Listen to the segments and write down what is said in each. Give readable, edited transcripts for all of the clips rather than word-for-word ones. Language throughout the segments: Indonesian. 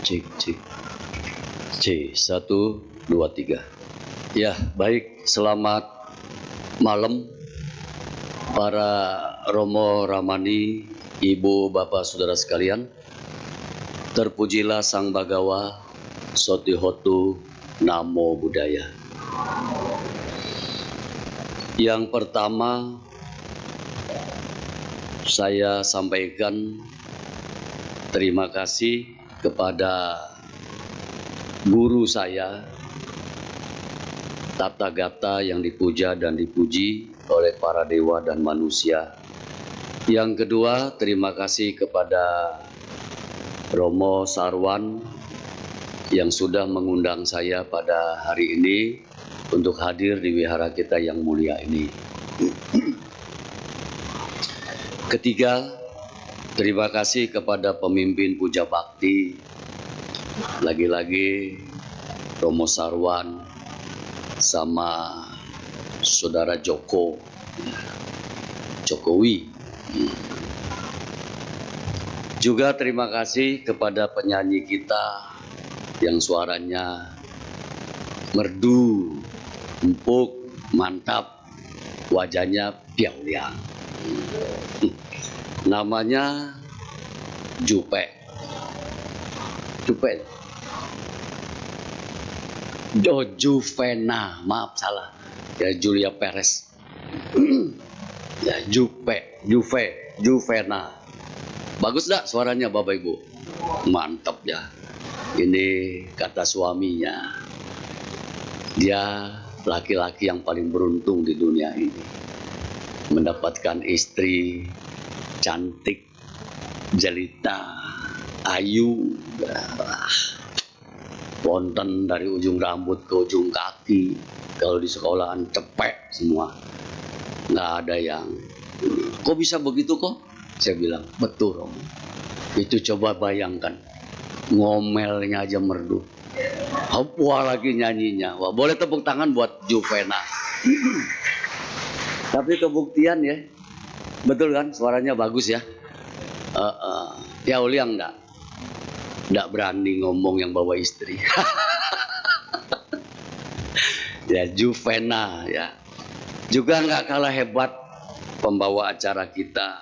Cek, cek. C, 1, 2, 3. Ya, baik. Selamat malam para Romo Ramani, Ibu, Bapak, Saudara sekalian. Terpujilah Sang Bagawa, Sotihotu, Namo Buddhaya. Yang pertama, saya sampaikan terima kasih kepada guru saya, Tata Gata yang dipuja dan dipuji oleh para dewa dan manusia. Yang kedua, terima kasih kepada Romo Sarwan yang sudah mengundang saya pada hari ini untuk hadir di wihara kita yang mulia ini. Ketiga, terima kasih kepada pemimpin puja bakti, lagi-lagi Romo Sarwan sama Saudara Jokowi. Juga terima kasih kepada penyanyi kita yang suaranya merdu, empuk, mantap, wajahnya piang-liang. Namanya Jupe. Juvena, maaf salah. Ya, Julia Perez. Ya, Juvena. Bagus dah suaranya Bapak Ibu? Mantap ya. Ini kata suaminya. Dia laki-laki yang paling beruntung di dunia ini. Mendapatkan istri cantik, jelita, ayu, ponten dari ujung rambut ke ujung kaki. Kalau di sekolahan cepek semua, nggak ada yang kok bisa begitu kok? Saya bilang betul Om. Itu coba bayangkan, ngomelnya aja merdu, apa lagi nyanyinya. Wah, boleh tepuk tangan buat Juvena. Tapi kebuktian ya, betul kan suaranya bagus ya. Ya Uliang enggak berani ngomong yang bawa istri. Ya, Juvena ya. Juga enggak kalah hebat pembawa acara kita,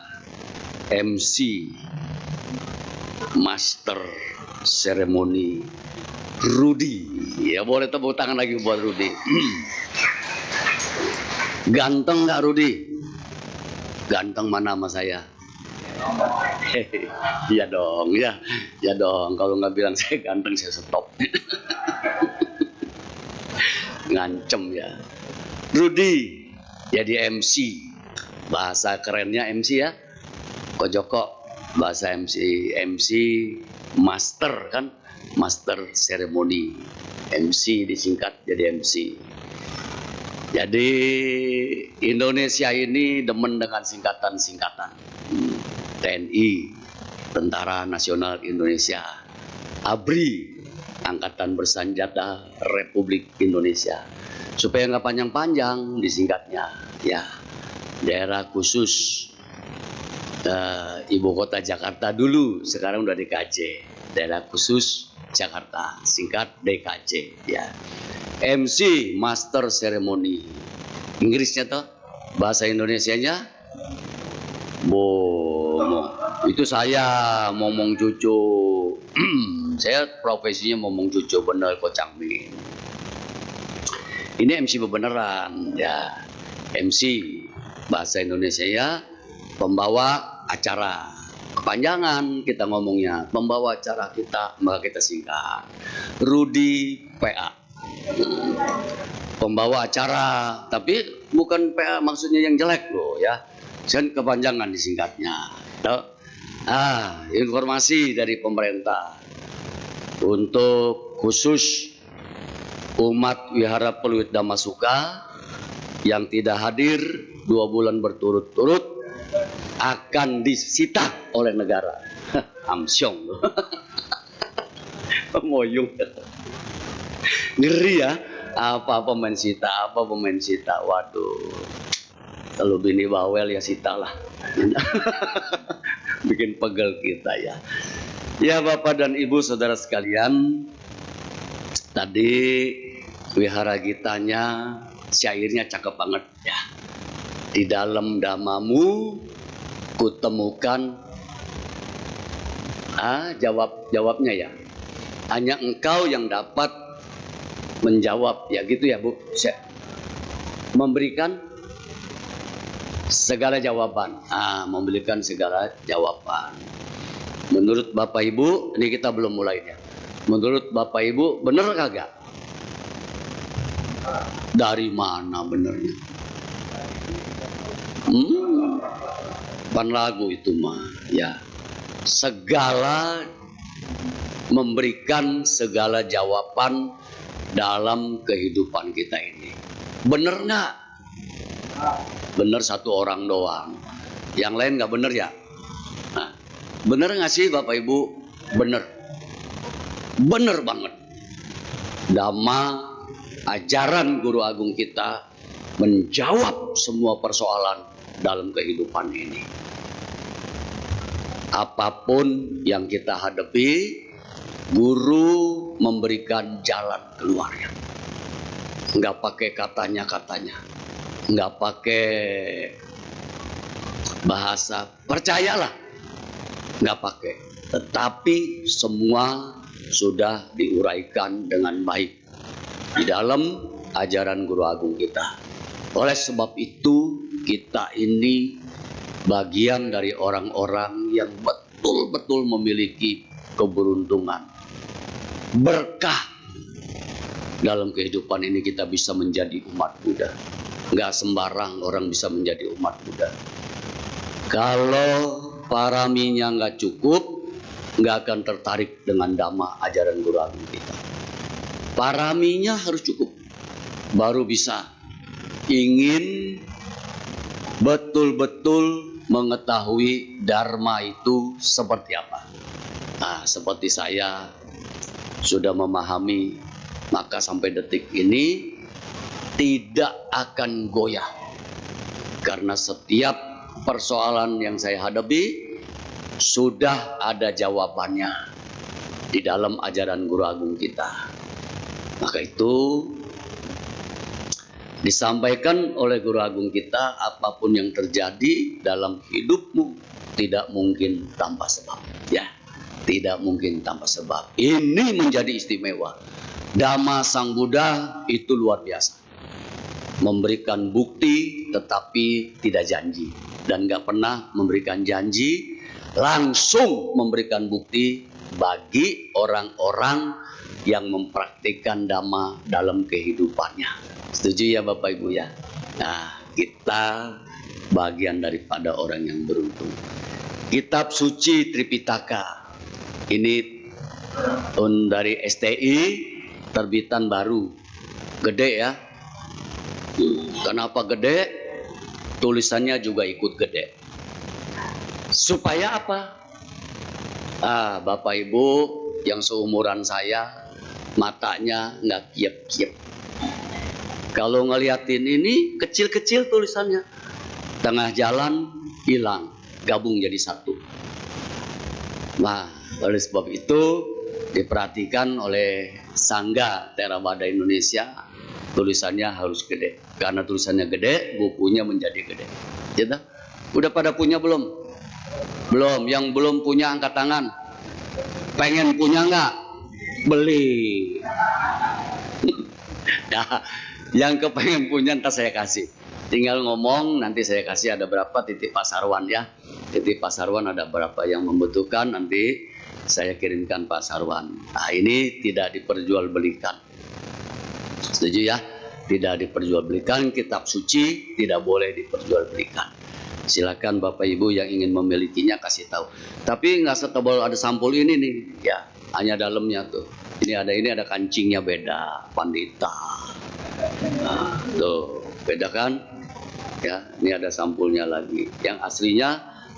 MC, Master Seremoni, Rudy. Ya, boleh tepuk tangan lagi buat Rudy. Ganteng enggak Rudy? Ganteng mana sama saya? Iya dong, ya dong. Kalau nggak bilang saya ganteng, saya stop. Ngancem ya. Rudy jadi MC, bahasa kerennya MC ya. Ko Joko bahasa MC master kan, master seremoni. MC disingkat jadi MC. Jadi Indonesia ini demen dengan singkatan-singkatan. TNI, Tentara Nasional Indonesia. ABRI, Angkatan Bersenjata Republik Indonesia. Supaya nggak panjang-panjang disingkatnya. Ya, daerah khusus Ibu Kota Jakarta dulu, sekarang udah DKJ. Daerah khusus Jakarta, singkat DKJ. Ya. MC, Master Ceremony. Inggrisnya toh, bahasa Indonesianya Bomo. Itu saya ngomong cucu. Saya profesinya ngomong cucu bener kocang min. Ini MC beneran ya. MC bahasa Indonesia ya, pembawa acara. Kepanjangan kita ngomongnya, pembawa acara kita, maka kita singkat Rudy PA. Pembawa acara, tapi bukan PA maksudnya yang jelek loh ya. Dan kepanjangan disingkatnya. Informasi dari pemerintah untuk khusus umat Wihara Peluit Damasuka yang tidak hadir 2 bulan berturut-turut akan disita oleh negara. Amsyong. Moyung. Ngeri ya. Apa pemain sita. Waduh. Kalau bini bawel ya sita lah. Bikin pegel kita ya. Ya Bapak dan Ibu saudara sekalian, tadi Wihara Gitanya syairnya cakep banget ya. Di dalam dhammamu kutemukan jawabnya ya. Hanya engkau yang dapat menjawab ya gitu ya Bu. Memberikan segala jawaban. Memberikan segala jawaban. Menurut Bapak Ibu, ini kita belum mulai ya. Menurut Bapak Ibu, benar kagak? Dari mana benernya? Pan lagu itu mah ya. Segala memberikan segala jawaban dalam kehidupan kita ini. Bener nggak? Bener satu orang doang. Yang lain nggak bener ya? Nah, bener nggak sih Bapak Ibu? Bener. Bener banget. Dhamma, ajaran Guru Agung kita menjawab semua persoalan dalam kehidupan ini. Apapun yang kita hadapi, Guru memberikan jalan keluarnya. Nggak pakai katanya, nggak pakai bahasa percayalah, nggak pakai. Tetapi semua sudah diuraikan dengan baik di dalam ajaran Guru Agung kita. Oleh sebab itu, kita ini bagian dari orang-orang yang betul-betul memiliki keberuntungan. Berkah dalam kehidupan ini kita bisa menjadi umat Buddha. Nggak sembarang orang bisa menjadi umat Buddha. Kalau paraminya nggak cukup, nggak akan tertarik dengan dhamma ajaran Guru Agung kita. Paraminya harus cukup, baru bisa ingin betul-betul mengetahui dharma itu seperti apa. Seperti saya sudah memahami, maka sampai detik ini tidak akan goyah. Karena setiap persoalan yang saya hadapi sudah ada jawabannya di dalam ajaran Guru Agung kita. Maka itu disampaikan oleh Guru Agung kita, apapun yang terjadi dalam hidupmu tidak mungkin tanpa sebab. Ya, tidak mungkin tanpa sebab. Ini menjadi istimewa. Dhamma Sang Buddha itu luar biasa. Memberikan bukti tetapi tidak janji. Dan gak pernah memberikan janji, langsung memberikan bukti bagi orang-orang yang mempraktikkan dhamma dalam kehidupannya. Setuju ya Bapak Ibu ya? Nah, kita bagian daripada orang yang beruntung. Kitab suci Tripitaka ini dari STI, terbitan baru, gede ya. Kenapa gede? Tulisannya juga ikut gede. Supaya apa? Bapak Ibu yang seumuran saya, matanya nggak kiep-kiep. Kalau ngeliatin ini kecil-kecil tulisannya, tengah jalan hilang, gabung jadi satu. Nah, oleh sebab itu diperhatikan oleh Sangga Theravada Indonesia, tulisannya harus gede. Karena tulisannya gede, bukunya menjadi gede. Gitu? Udah pada punya belum? Belum. Yang belum punya angkat tangan. Pengen punya nggak? Beli. Nah, yang kepengen punya ntar saya kasih. Tinggal ngomong, nanti saya kasih ada berapa titik Pasarwan ya. Titik Pasarwan ada berapa yang membutuhkan, nanti saya kirimkan Pasarwan. Nah, ini tidak diperjualbelikan. Setuju ya? Tidak diperjualbelikan, kitab suci tidak boleh diperjualbelikan. Silakan Bapak Ibu yang ingin memilikinya kasih tahu. Tapi nggak setebal ada sampul ini nih, ya. Hanya dalamnya tuh. Ini ada kancingnya beda, pandita. Nah, tuh beda kan? Ya, ini ada sampulnya lagi. Yang aslinya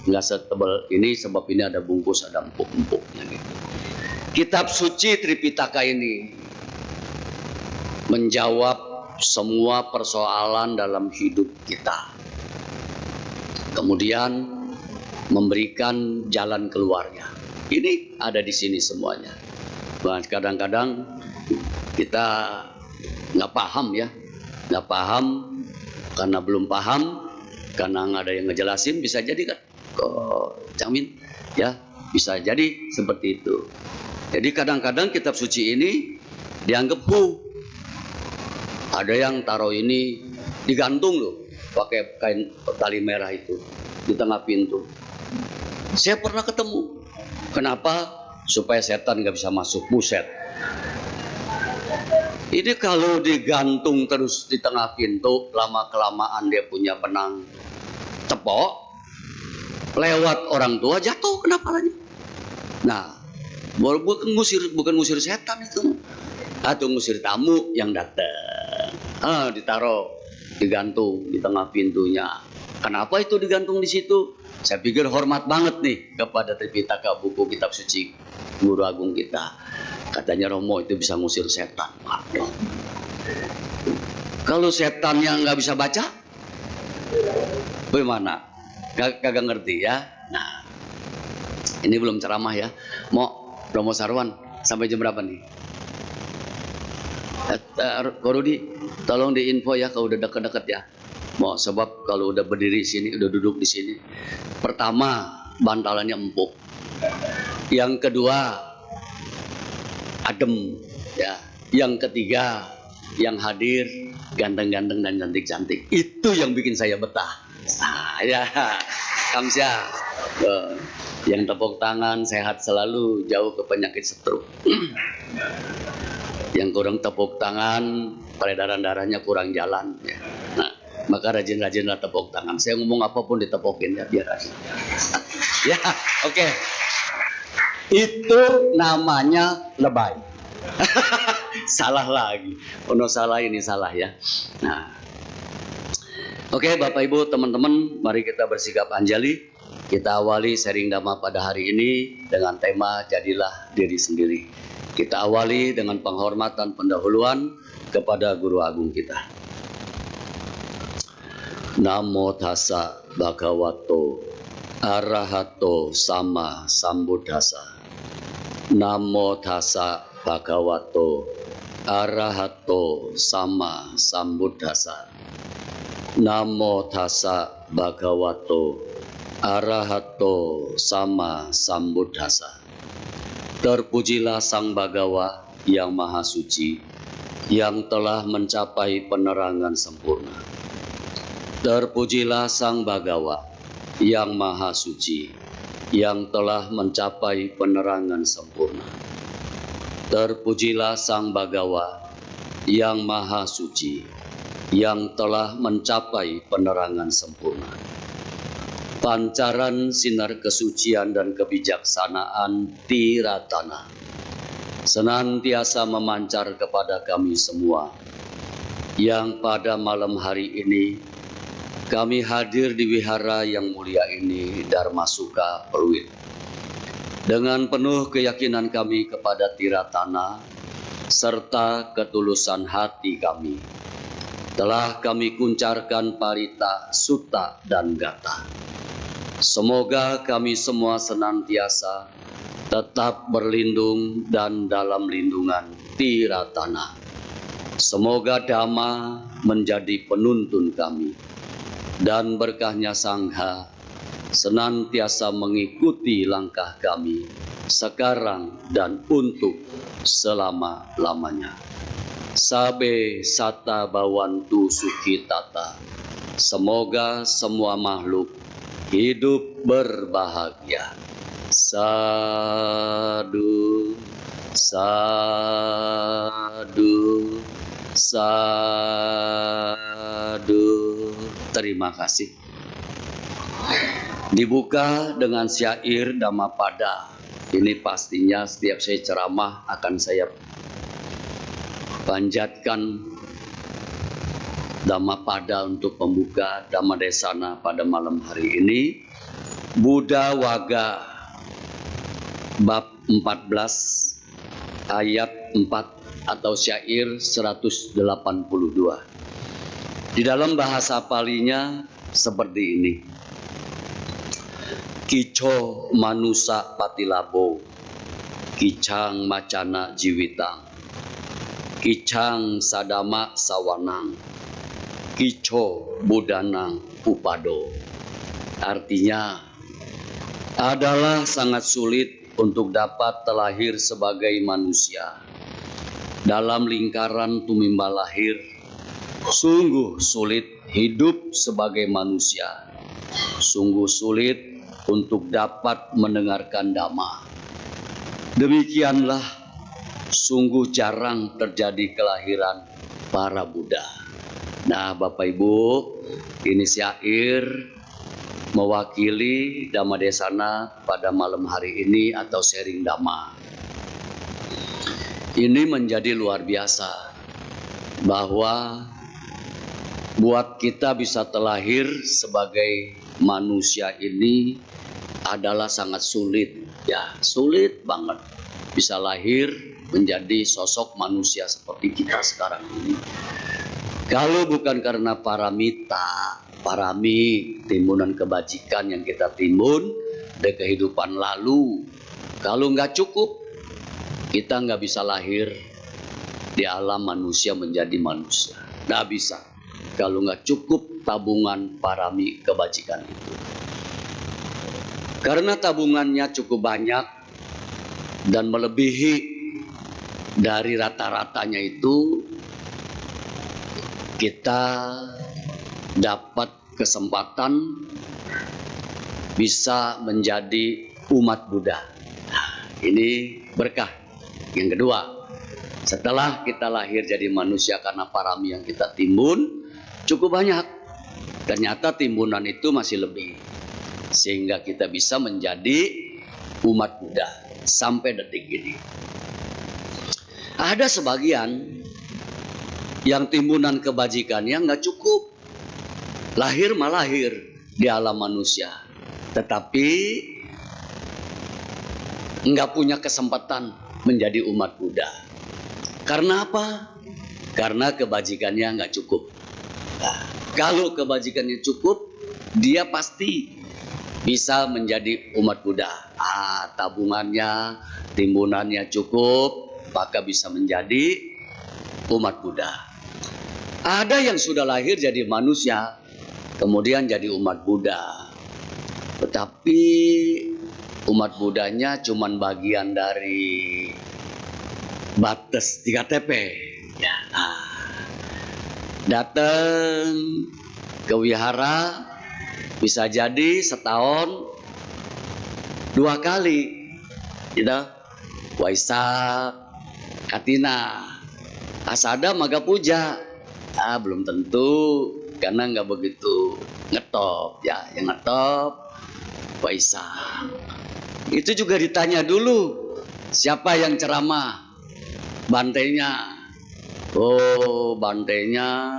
nggak setebal ini sebab ini ada bungkus, ada empuk-empuknya gitu. Kitab suci Tripitaka ini menjawab semua persoalan dalam hidup kita. Kemudian memberikan jalan keluarnya. Ini ada di sini semuanya. Nah, kadang-kadang kita nggak paham ya, nggak paham karena belum paham, karena nggak ada yang ngejelasin, bisa jadi kan, Camin ya, bisa jadi seperti itu. Jadi kadang-kadang kitab suci ini dianggap ada yang taruh ini digantung loh, pakai kain tali merah itu di tengah pintu. Saya pernah ketemu. Kenapa? Supaya setan nggak bisa masuk. Buset. Ini kalau digantung terus di tengah pintu, lama-kelamaan dia punya benang cepok, lewat orang tua jatuh kena palanya. Nah, bukan ngusir setan itu, atau ngusir tamu yang datang. Ditaruh, digantung di tengah pintunya. Kenapa itu digantung di situ? Saya pikir hormat banget nih kepada Tripitaka, buku kitab suci Guru Agung kita. Katanya Romo itu bisa ngusir setan. Waduh. Kalau setan yang nggak bisa baca, bagaimana? Kagak ngerti ya. Nah, ini belum ceramah ya. Mau Romo Sarwan sampai jam berapa nih? Ko Rudi, tolong diinfo ya kalau udah deket-deket ya. Mau sebab kalau udah berdiri sini, udah duduk di sini. Pertama, bantalannya empuk. Yang kedua, adem ya. Yang ketiga, yang hadir ganteng-ganteng dan cantik-cantik. Itu yang bikin saya betah. Nah, ya, Kamsya. Yang tepuk tangan sehat selalu, jauh ke penyakit stroke. Yang kurang tepuk tangan, peredaran darahnya kurang jalan ya. Nah, maka rajin-rajinlah tepuk tangan. Saya ngomong apapun ditepukin ya, biar aja. Ya, oke. Itu namanya lebay. Salah lagi. Salah ini salah ya. Nah, oke, Bapak Ibu, teman-teman, mari kita bersikap anjali. Kita awali sharing Dhamma pada hari ini dengan tema Jadilah Diri Sendiri. Kita awali dengan penghormatan pendahuluan kepada Guru Agung kita. Namo tassa bhagavato arahato sama sambuddhassa. Namo tassa bhagavato arahato sama sambuddhassa. Namo tassa bhagavato arahato sama sambuddhassa. Terpujilah Sang Bhagawa yang Maha Suci, yang telah mencapai penerangan sempurna. Terpujilah Sang Bhagawa yang Maha Suci, yang telah mencapai penerangan sempurna. Terpujilah Sang Bhagawa yang Maha Suci, yang telah mencapai penerangan sempurna. Pancaran sinar kesucian dan kebijaksanaan Tiratana senantiasa memancar kepada kami semua, yang pada malam hari ini kami hadir di wihara yang mulia ini, Dharmasuka Pluit. Dengan penuh keyakinan kami kepada Tiratana serta ketulusan hati kami, telah kami kuncarkan parita, sutta, dan gata. Semoga kami semua senantiasa tetap berlindung dan dalam lindungan Tiratana. Semoga Dhamma menjadi penuntun kami, dan berkahnya Sangha senantiasa mengikuti langkah kami sekarang dan untuk selama-lamanya. Sabe sata bawantu sukhitata. Semoga semua makhluk hidup berbahagia. Sadu, sadu, sadu. Terima kasih. Dibuka dengan syair Dhammapada. Ini pastinya setiap saya ceramah akan saya panjatkan Dhammapada untuk pembuka Dhammadesana pada malam hari ini. Buddha Waga bab 14 ayat 4 atau syair 182. Di dalam bahasa Palinya seperti ini. Kico manusa patilabo, kicang macana jiwitang, kicang sadama sawanang, kico budanang upado. Artinya adalah sangat sulit untuk dapat terlahir sebagai manusia. Dalam lingkaran tumimba lahir, sungguh sulit hidup sebagai manusia. Sungguh sulit untuk dapat mendengarkan dhamma. Demikianlah sungguh jarang terjadi kelahiran para Buddha. Nah, Bapak Ibu, ini syair mewakili Dhamma Desana pada malam hari ini atau sharing Dhamma. Ini menjadi luar biasa bahwa buat kita bisa terlahir sebagai manusia ini adalah sangat sulit, ya, sulit banget bisa lahir menjadi sosok manusia seperti kita sekarang ini. Kalau bukan karena paramita, parami, timbunan kebajikan yang kita timbun dari kehidupan lalu, kalau nggak cukup, kita nggak bisa lahir di alam manusia menjadi manusia. Nggak bisa kalau nggak cukup tabungan parami kebajikan itu. Karena tabungannya cukup banyak dan melebihi dari rata-ratanya itu, kita dapat kesempatan bisa menjadi umat Buddha. Nah, ini berkah. Yang kedua, setelah kita lahir jadi manusia karena parami yang kita timbun cukup banyak, ternyata timbunan itu masih lebih, sehingga kita bisa menjadi umat Buddha sampai detik ini. Ada sebagian yang timbunan kebajikannya nggak cukup, lahir malah lahir di alam manusia, tetapi nggak punya kesempatan menjadi umat Buddha. Karena apa? Karena kebajikannya nggak cukup. Nah, kalau kebajikannya cukup, dia pasti bisa menjadi umat Buddha. Tabungannya, timbunannya cukup, maka bisa menjadi umat Buddha. Ada yang sudah lahir jadi manusia, kemudian jadi umat Buddha. Tetapi umat Buddhanya cuman bagian dari batas 3TP. Ya. Datang ke wihara bisa jadi setahun 2 kali, gitu. Waisak, Katina, Asada, Maga Puja. Belum tentu, karena nggak begitu ngetop, ya. Yang ngetop Waisak. Itu juga ditanya dulu, siapa yang ceramah? Bantainya. Oh, bantainya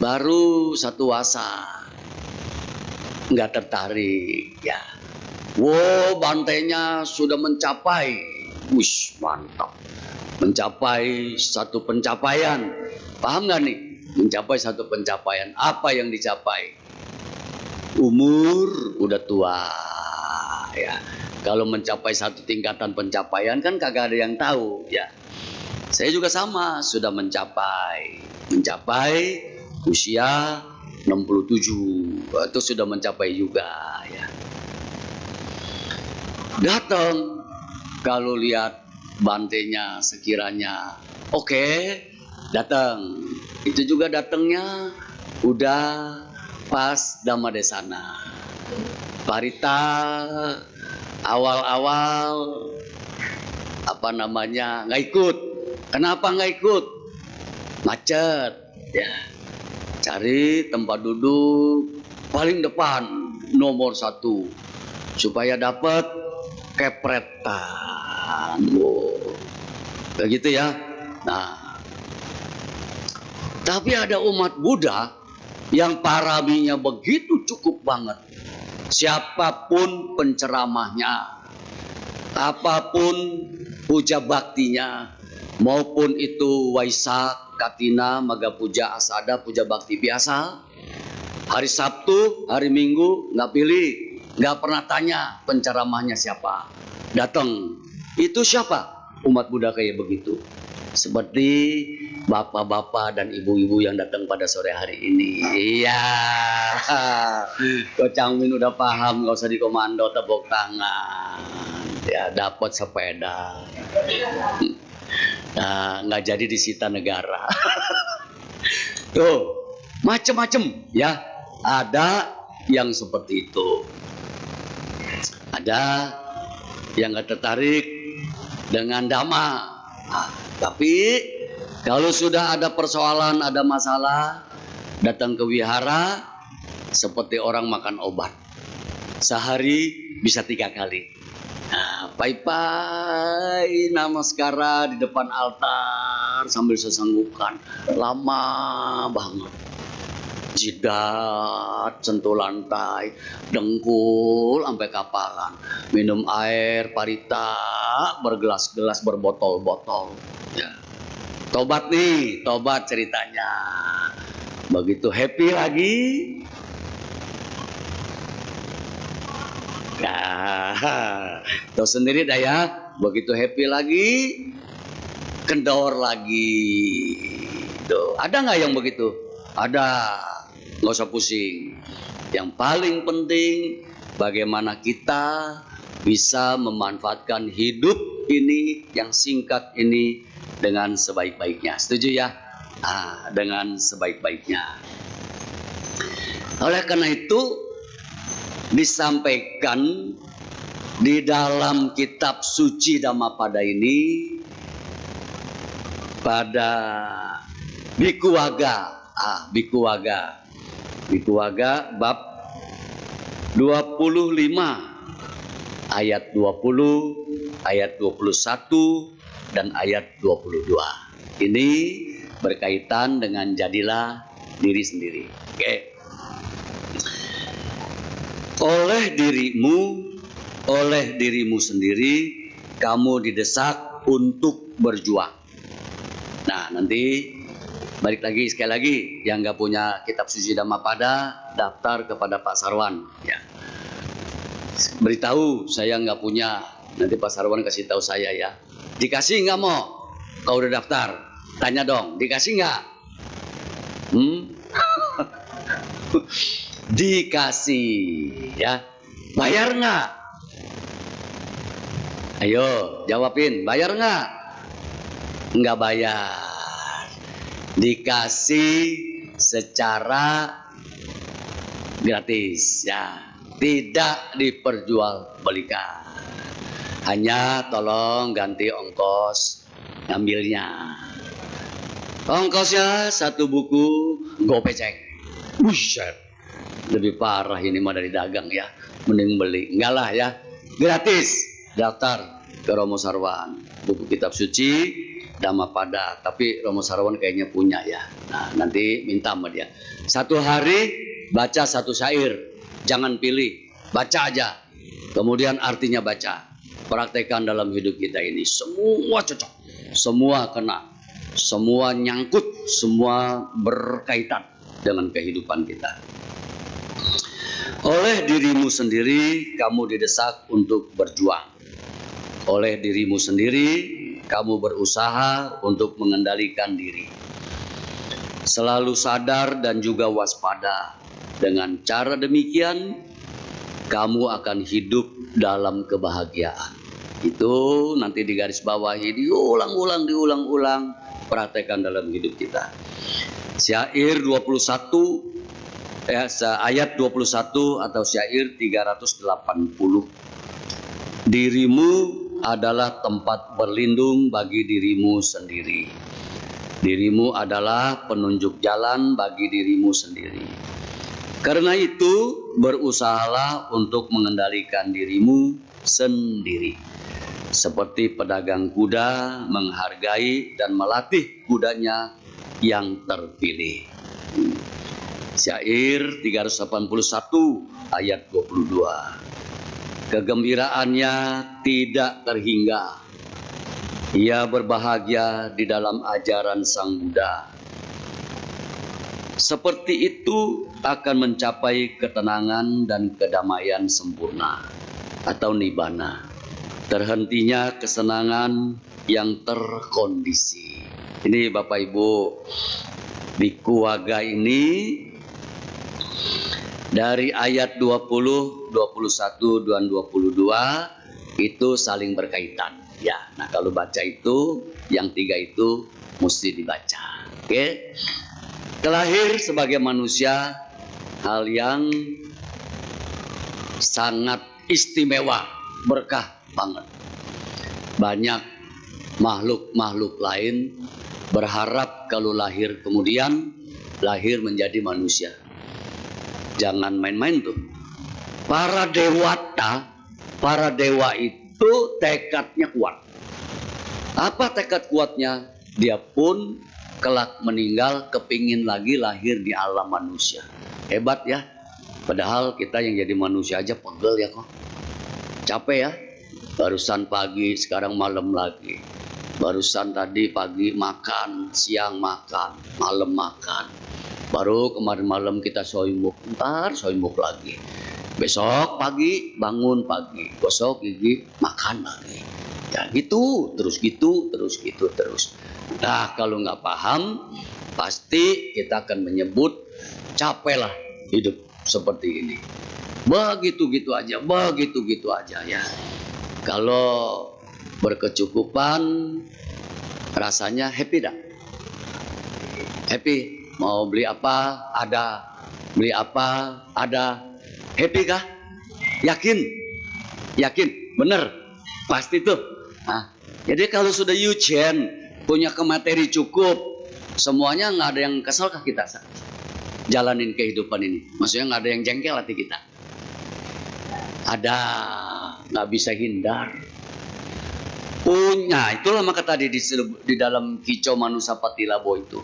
baru 1 wasa, nggak tertarik, ya. Wow, bantainya sudah mencapai, wush, mantap, mencapai 1 pencapaian. Paham nggak nih? Mencapai 1 pencapaian. Apa yang dicapai? Umur udah tua, ya. Kalau mencapai 1 tingkatan pencapaian kan kagak ada yang tahu, ya. Saya juga sama, sudah mencapai usia 67. Itu sudah mencapai juga, ya. Datang, kalau lihat bantainya sekiranya oke, datang. Itu juga datangnya udah pas Dhamma Desana. Parita awal-awal nggak ikut. Kenapa nggak ikut? Macet, ya. Cari tempat duduk paling depan, nomor 1, supaya dapat kepretan. Begitu ya. Nah, tapi ada umat Buddha yang paraminya begitu cukup banget. Siapapun penceramahnya, apapun puja baktinya, maupun itu Waisak, Katina, Maga Puja, Asada, puja bakti biasa, hari Sabtu, hari Minggu nggak pilih, nggak pernah tanya penceramahnya siapa. Datang, itu siapa? Umat Buddha kayak begitu. Seperti bapak-bapak dan ibu-ibu yang datang pada sore hari ini. Iya, Ko Chang Min udah paham, nggak usah dikomando, tepuk tangan. Ya, dapat sepeda. Nah, nggak jadi disita negara. Tuh, macem-macem ya. Ada yang seperti itu. Ada yang nggak tertarik dengan dhamma. Nah, tapi kalau sudah ada persoalan, ada masalah, datang ke wihara seperti orang makan obat. Sehari bisa 3 kali. Nah, pai-pai namaskara di depan altar sambil sesenggukan. Lama banget. Jidat, sentuh lantai, dengkul sampai kapalan. Minum air parita bergelas-gelas, berbotol-botol. Ya. Tobat nih, tobat ceritanya. Begitu happy lagi. Nah, tahu sendiri dah ya. Begitu happy lagi, kendor lagi. Tuh, ada nggak yang begitu? Ada. Nggak usah pusing. Yang paling penting bagaimana kita bisa memanfaatkan hidup ini yang singkat ini dengan sebaik-baiknya. Setuju ya? Nah, dengan sebaik-baiknya. Oleh karena itu disampaikan di dalam kitab suci Dhammapada ini pada Bhikkhu Wagga. Bhikkhu Wagga bab 25 ayat 20, ayat 21 dan ayat 22. Ini berkaitan dengan jadilah diri sendiri. Oke. Oleh dirimu sendiri kamu didesak untuk berjuang. Nah, nanti balik lagi sekali lagi, yang nggak punya kitab suci Dhammapada daftar kepada Pak Sarwan. Ya. Beritahu saya nggak punya, nanti Pak Sarwan kasih tahu saya ya. Dikasih nggak mau? Kau udah daftar, tanya dong, dikasih nggak? Dikasih, ya. Bayar nggak? Ayo jawabin, bayar nggak? Nggak bayar. Dikasih secara gratis, ya, tidak diperjualbelikan. Hanya tolong ganti ongkos ngambilnya. Ongkosnya 1 buku gopecek. Buset, lebih parah ini mah dari dagang ya. Mending beli, enggak lah ya, gratis. Daftar ke Romo Sarwan, buku kitab suci Dhammapada, tapi Romo Sarwan kayaknya punya ya. Nah, nanti minta sama dia. 1 hari baca 1 syair, jangan pilih, baca aja. Kemudian artinya baca. Praktekkan dalam hidup kita ini. Semua cocok, semua kena, semua nyangkut, semua berkaitan dengan kehidupan kita. Oleh dirimu sendiri kamu didesak untuk berjuang. Oleh dirimu sendiri kamu berusaha untuk mengendalikan diri. Selalu sadar dan juga waspada. Dengan cara demikian, kamu akan hidup dalam kebahagiaan. Itu nanti di garis bawahi, diulang-ulang, praktekkan dalam hidup kita. Syair 21, ayat 21 atau syair 380. Dirimu adalah tempat berlindung bagi dirimu sendiri. Dirimu adalah penunjuk jalan bagi dirimu sendiri. Karena itu, berusahalah untuk mengendalikan dirimu sendiri. Seperti pedagang kuda menghargai dan melatih kudanya yang terpilih. Syair 381 ayat 22. Kegembiraannya tidak terhingga. Ia berbahagia di dalam ajaran Sang Buddha. Seperti itu akan mencapai ketenangan dan kedamaian sempurna atau nibbana. Terhentinya kesenangan yang terkondisi. Ini Bapak Ibu, Biku Waga ini dari ayat 20, 21, dan 22 itu saling berkaitan. Ya, nah kalau baca itu, yang 3 itu mesti dibaca. Oke. Terlahir sebagai manusia, hal yang sangat istimewa, berkah banget. Banyak makhluk-makhluk lain berharap kalau lahir kemudian lahir menjadi manusia. Jangan main-main tuh. Para dewa itu tekadnya kuat. Apa tekad kuatnya? Dia pun kelak meninggal kepingin lagi lahir di alam manusia. Hebat ya. Padahal kita yang jadi manusia aja pegel ya kok. Capek ya. Barusan pagi, sekarang malam lagi. Barusan tadi pagi makan, siang makan, malam makan. Baru kemarin malam kita soimuk, ntar soimuk lagi. Besok pagi bangun pagi, gosok gigi, makan lagi. Ya gitu, terus gitu, terus gitu, terus. Nah kalau nggak paham, pasti kita akan menyebut capek lah hidup seperti ini. Begitu-gitu aja ya. Kalau berkecukupan, rasanya happy dah. Happy, mau beli apa ada, beli apa ada. Happy kah? Yakin? Bener, pasti tuh. Nah, jadi kalau sudah yuchen, punya kemateri cukup, semuanya nggak ada yang kesal kah kita jalanin kehidupan ini? Maksudnya nggak ada yang jengkel hati kita. Ada, nggak bisa hindar. Punya, itulah maka tadi di dalam Kicau Manusapati Labo itu.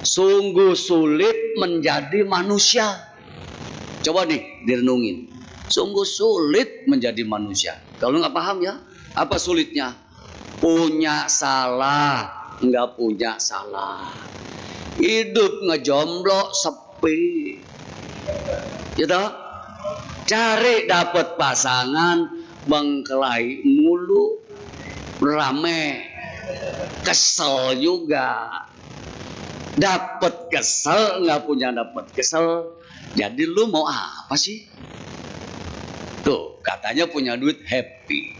Sungguh sulit menjadi manusia. Coba nih direnungin. Sungguh sulit menjadi manusia. Kalau nggak paham ya, apa sulitnya? Punya salah, nggak punya salah. Hidup ngejomblo sepi. Gitu? Cari dapat pasangan bengkelai mulu, rame, kesel juga. Dapat kesel, nggak punya dapat kesel. Jadi lu mau apa sih? Tuh, katanya punya duit happy.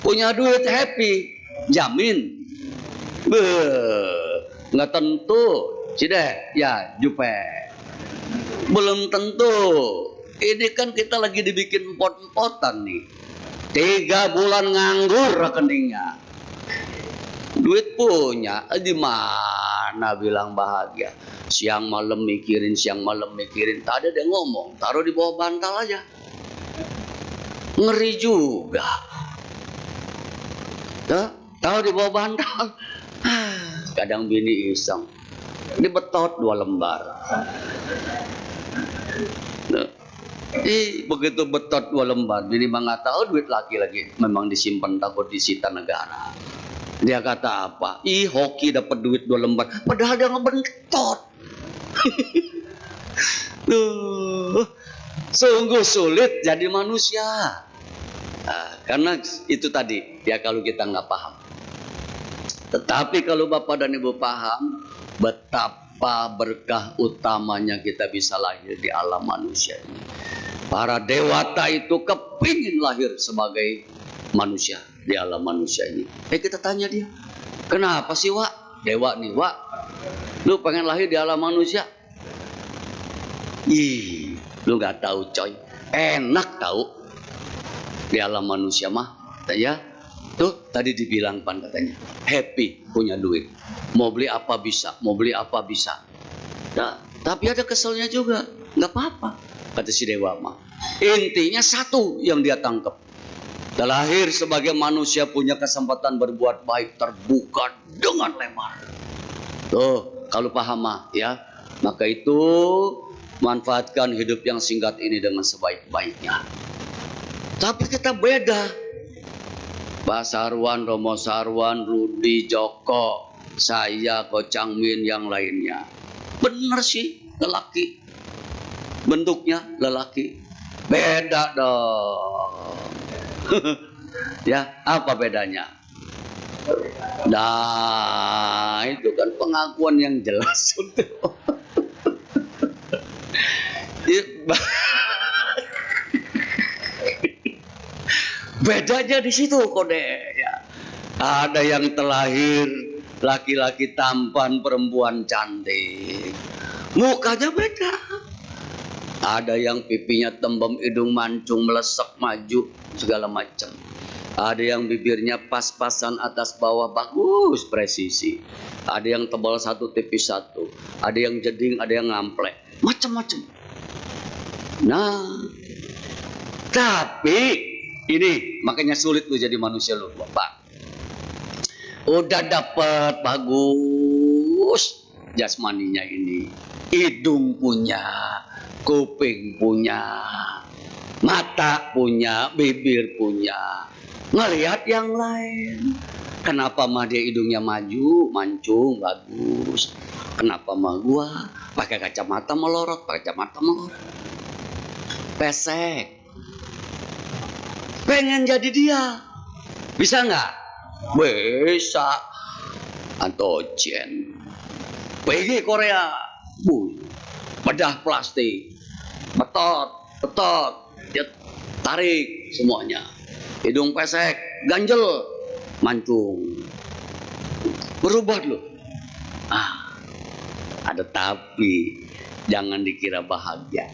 Punya duit happy, jamin. Nggak tentu. Cide, ya jupe. Belum tentu. Ini kan kita lagi dibikin pot-potan nih. 3 bulan nganggur rekeningnya. Duit punya, di mana bilang bahagia? Siang malam mikirin. Tadi ada ngomong, taruh di bawah bantal aja. Ngeri juga. Taruh di bawah bantal. Kadang bini iseng. Ini betot 2 lembar. Begitu betot 2 lembar, bini mah nggak tahu duit laki lagi. Memang disimpan takut disita negara. Dia kata apa? Hoki dapat duit 2 lembar. Padahal dia ngebentot. Sungguh sulit jadi manusia. Nah, karena itu tadi, ya kalau kita nggak paham. Tetapi kalau Bapak dan Ibu paham, betapa berkah utamanya kita bisa lahir di alam manusia ini. Para dewata itu kepingin lahir sebagai manusia di alam manusia ini. Kita tanya dia, kenapa sih Wak? Dewa nih Wak, lu pengen lahir di alam manusia? Lu gak tahu coy, enak tahu di alam manusia mah, ya. Tuh tadi dibilang Pan katanya, happy, punya duit, mau beli apa bisa. Nah, tapi ada keselnya juga, nggak apa-apa kata si dewa mah. Intinya satu yang dia tangkap. Terlahir sebagai manusia punya kesempatan berbuat baik terbuka dengan lebar. Tuh, kalau paham mah ya, maka itu manfaatkan hidup yang singkat ini dengan sebaik-baiknya. Tapi kita beda. Pak Sarwan, Romo Sarwan, Rudi, Joko, saya, Ko Changmin, yang lainnya. Bener sih, lelaki. Bentuknya lelaki. Beda dong. Ya, apa bedanya? Nah, itu kan pengakuan yang jelas untuk bedanya di situ kode ya. Ada yang terlahir laki-laki tampan, perempuan cantik. Mukanya beda. Ada yang pipinya tembem, hidung mancung, melesek maju, segala macam. Ada yang bibirnya pas-pasan atas bawah, bagus presisi. Ada yang tebal satu, tipis satu. Ada yang jeding, ada yang ngamplek. Macam-macam. Nah, tapi ini makanya sulit lu jadi manusia lu, Bapak. Udah dapet bagus jasmaninya ini. Hidung punya, kuping punya, mata punya, bibir punya. Ngelihat yang lain. Kenapa mah dia hidungnya maju, mancung, bagus. Kenapa mah gua pakai kacamata melorot, pesek. Pengen jadi dia. Bisa nggak? Bisa. Antojen. PG Korea. Bedah plastik. Betot. Dia tarik semuanya. Hidung pesek, ganjel, mancung. Berubah loh. Ada tapi. Jangan dikira bahagia.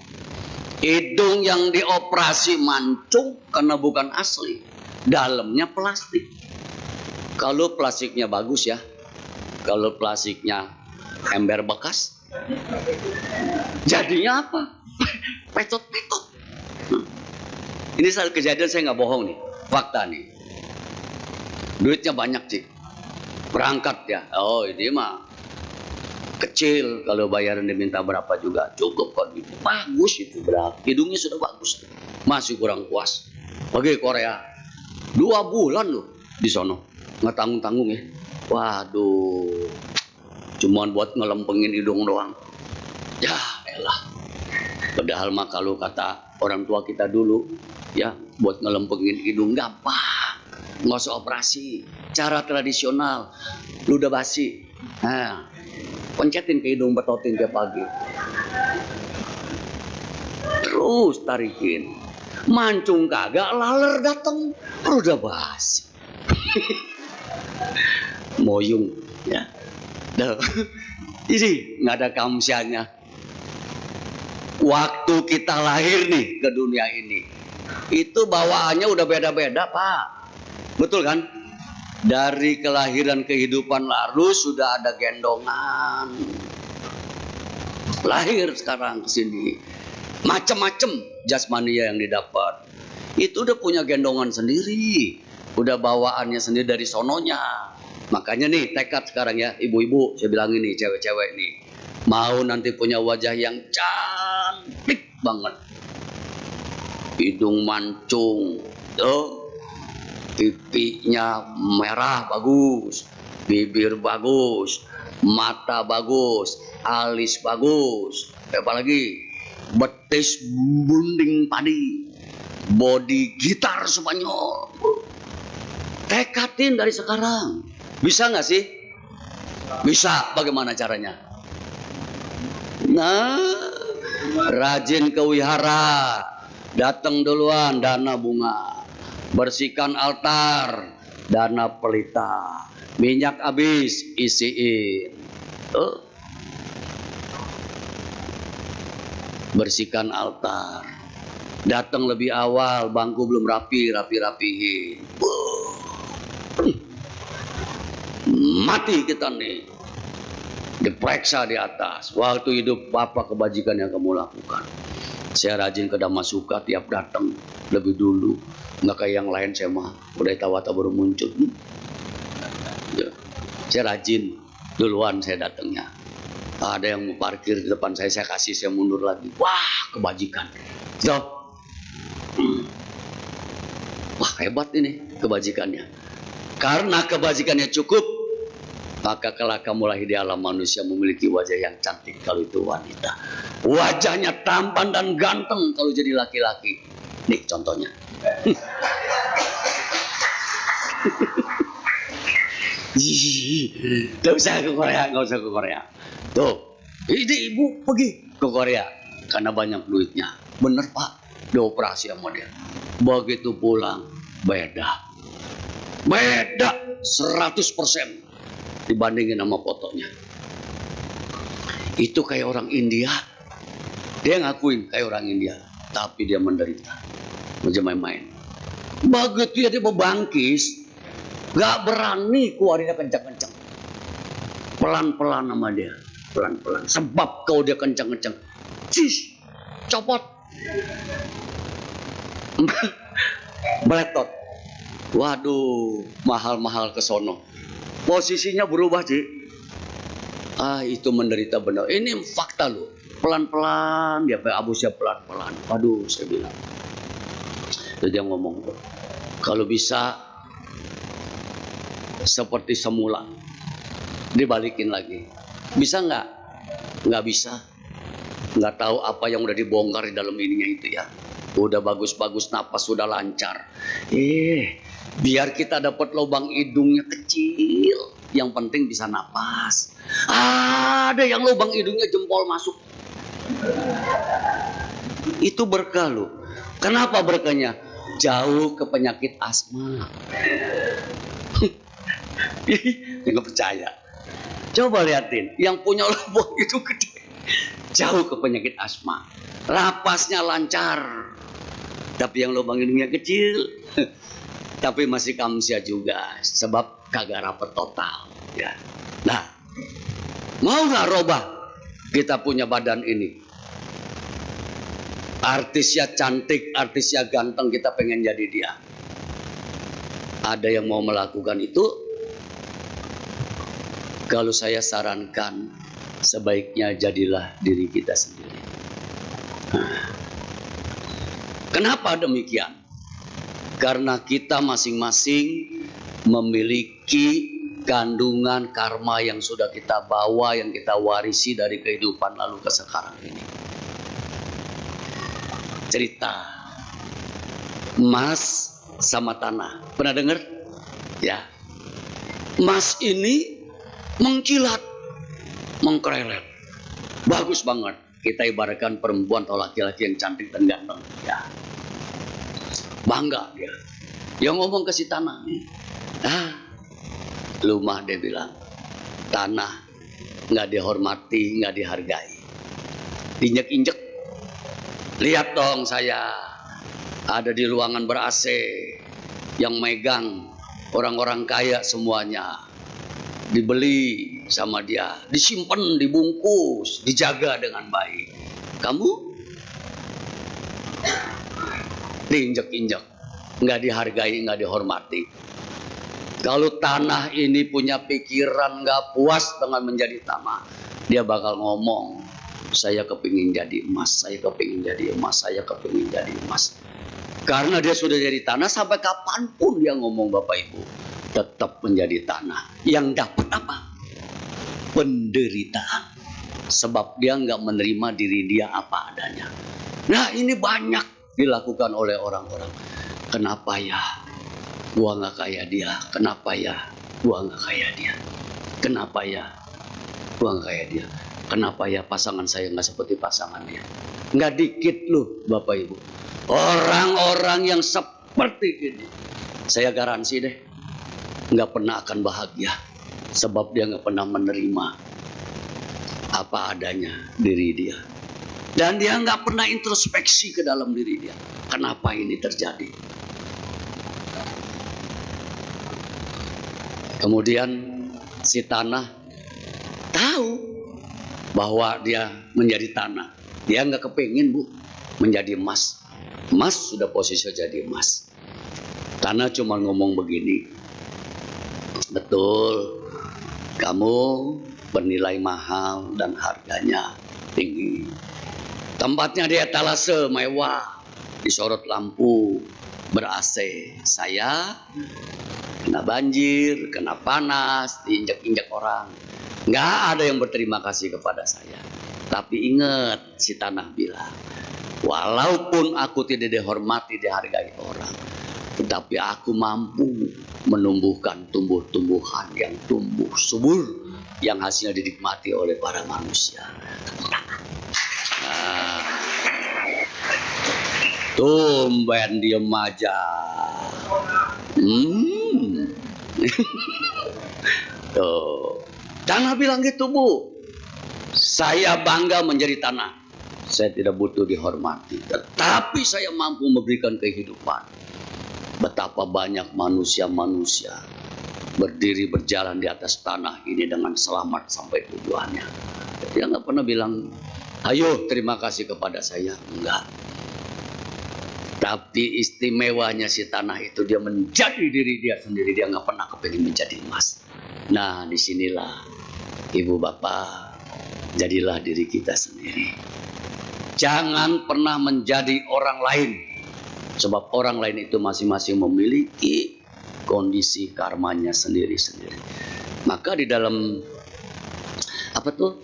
Hidung yang dioperasi mancung karena bukan asli. Dalamnya plastik. Kalau plastiknya bagus ya. Kalau plastiknya ember bekas, jadinya apa? Pecot-pecot. Ini saat kejadian, saya nggak bohong nih. Fakta nih. Duitnya banyak sih. Berangkat ya. Oh ini mah kecil, kalau bayaran diminta berapa juga cukup kok gitu. Bagus itu, berapa hidungnya sudah bagus, masih kurang puas. Pergi Korea 2 bulan loh di sono, nggak tanggung ya. Waduh, cuman buat ngelempengin hidung doang. Ya elah, padahal mah kalau kata orang tua kita dulu ya, buat ngelempengin hidung gampang, nggak usah operasi, cara tradisional, ludah basi. Nah, pencetin ke hidung, betotin tiap pagi. Terus tarikin. Mancung kagak, laler dateng, udah basi. Moyung ya. Ini nggak ada kamsianya. Waktu kita lahir nih ke dunia ini, itu bawaannya udah beda-beda, Pak. Betul kan? Dari kelahiran kehidupan lalu sudah ada gendongan. Lahir sekarang ke sini. Macam-macam jasmania yang didapat. Itu udah punya gendongan sendiri. Udah bawaannya sendiri dari sononya. Makanya nih tekad sekarang ya, ibu-ibu, saya bilang ini, cewek-cewek nih. Mau nanti punya wajah yang cantik banget. Hidung mancung. Tuh. Pipinya merah bagus, bibir bagus, mata bagus, alis bagus, apalagi betis bunding padi, body gitar Spanyol. Tekatin dari sekarang. Bisa nggak sih? Bisa. Bagaimana caranya? Nah, rajin ke wihara, datang duluan dana bunga. Bersihkan altar, dana pelita, minyak habis, isiin. Bersihkan altar, datang lebih awal, bangku belum rapihin. Mati kita nih, diperiksa di atas. Waktu hidup apa kebajikan yang kamu lakukan? Saya rajin ke Damasuka tiap datang lebih dulu. Nggak kayak yang lain, saya mah udah tawata baru muncul. Ya. Saya rajin, duluan saya datangnya. Ada yang mau parkir di depan saya kasih, saya mundur lagi. Wah, kebajikan. So, wah hebat ini kebajikannya. Karena kebajikannya cukup, Maka kelak kamu lahir di alam manusia memiliki wajah yang cantik kalau itu wanita. Wajahnya tampan dan ganteng kalau jadi laki-laki. Nih contohnya. Gak usah ke Korea, gak usah ke Korea. Tuh, ini ibu pergi ke Korea karena banyak duitnya. Bener pak, dioperasi sama dia. Begitu pulang, beda 100% dibandingin sama fotonya. Itu kayak orang India. Dia ngakuin kayak orang India, tapi dia menderita. Macam main-main. Begitu dia membangkis, gak berani keluarinnya kencang-kencang. Pelan-pelan sama dia. Pelan-pelan. Sebab kalau dia kencang-kencang, cis, copot. Beletot. Waduh, mahal-mahal ke sono. Posisinya berubah, Ci. Itu menderita benar. Ini fakta loh. Pelan-pelan, dia abusnya pelan-pelan. Waduh, saya bilang. Terus dia ngomong, kalau bisa seperti semula, dibalikin lagi. Bisa nggak? Nggak bisa. Nggak tahu apa yang udah dibongkar di dalam ininya itu ya. Udah bagus-bagus, napas sudah lancar. Biar kita dapat lubang hidungnya kecil. Yang penting bisa napas. Ada yang lubang hidungnya jempol masuk. Itu berkah loh. Kenapa berkahnya? Jauh ke penyakit asma. Nggak percaya. Coba liatin, yang punya lubang itu gede, jauh ke penyakit asma. Rapasnya lancar. Tapi yang lubang hidungnya kecil, tapi masih kamsia juga, sebab kagak rapet total. Ya. Nah, mau nggak robah kita punya badan ini? Artisnya cantik, artisnya ganteng, kita pengen jadi dia. Ada yang mau melakukan itu? Kalau saya sarankan, sebaiknya jadilah diri kita sendiri. Kenapa demikian? Karena kita masing-masing memiliki kandungan karma yang sudah kita bawa, yang kita warisi dari kehidupan lalu ke sekarang ini. Cerita emas sama tanah. Pernah dengar? Ya. Emas ini mengkilat, mengkerelet. Bagus banget. Kita ibaratkan perempuan atau laki-laki yang cantik dan ganteng. Ya. Bangga dia. Yang ngomong ke si tanah. Lumah dia bilang. Tanah nggak dihormati, nggak dihargai. Diinjek-injek. Lihat dong saya. Ada di ruangan ber-AC. Yang megang orang-orang kaya semuanya. Dibeli sama dia, disimpan, dibungkus, dijaga dengan baik. Kamu diinjek-injek, nggak dihargai, nggak dihormati. Kalau tanah ini punya pikiran nggak puas dengan menjadi tanah, dia bakal ngomong, saya kepingin jadi emas, saya kepingin jadi emas, saya kepingin jadi emas. Karena dia sudah jadi tanah, sampai kapanpun dia ngomong Bapak Ibu, tetap menjadi tanah. Yang dapat apa? Penderitaan. Sebab dia nggak menerima diri dia apa adanya. Nah ini banyak dilakukan oleh orang-orang. Kenapa ya gua nggak kayak dia? Kenapa ya gua nggak kayak dia? Kenapa ya gua nggak kayak dia? Kenapa ya pasangan saya nggak seperti pasangan dia? Nggak dikit loh Bapak Ibu. Orang-orang yang seperti ini, saya garansi deh, nggak pernah akan bahagia. Sebab dia nggak pernah menerima apa adanya diri dia. Dan dia nggak pernah introspeksi ke dalam diri dia. Kenapa ini terjadi? Kemudian si tanah tahu bahwa dia menjadi tanah. Dia nggak kepingin Bu menjadi emas. Emas sudah posisi jadi emas. Tanah cuma ngomong begini. Betul, kamu bernilai mahal dan harganya tinggi. Tempatnya di etalase mewah, disorot lampu, ber-AC. Saya Kena banjir, kena panas, diinjak-injak orang. Nggak ada yang berterima kasih kepada saya. Tapi ingat, si tanah bilang, walaupun aku tidak dihormati, dihargai orang, tetapi aku mampu menumbuhkan tumbuh-tumbuhan yang tumbuh subur, yang hasilnya dinikmati oleh para manusia. Nah, tumben diem aja. Tuh. Tanah bilang gitu, Bu. Saya bangga menjadi tanah. Saya tidak butuh dihormati, tetapi saya mampu memberikan kehidupan. Betapa banyak manusia-manusia berdiri berjalan di atas tanah ini dengan selamat sampai tujuannya. Dia nggak pernah bilang, ayo terima kasih kepada saya. Enggak. Tapi istimewanya si tanah itu, dia menjadi diri dia sendiri. Dia nggak pernah kepingin menjadi emas. Nah, disinilah Ibu Bapak, jadilah diri kita sendiri. Jangan pernah menjadi orang lain. Sebab orang lain itu masing-masing memiliki kondisi karmanya sendiri-sendiri. Maka di dalam apa tuh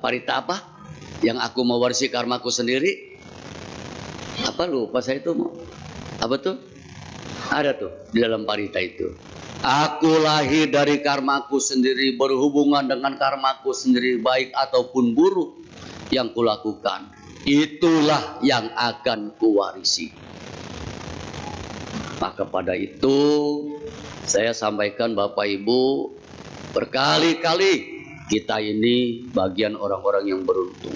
parita apa? Yang aku mewarisi karmaku sendiri. Apa lupa saya itu mau. Apa tuh? Ada tuh di dalam parita itu. Aku lahir dari karmaku sendiri, berhubungan dengan karmaku sendiri, baik ataupun buruk yang kulakukan, itulah yang akan kuwarisi. Maka pada itu saya sampaikan Bapak Ibu, berkali-kali kita ini bagian orang-orang yang beruntung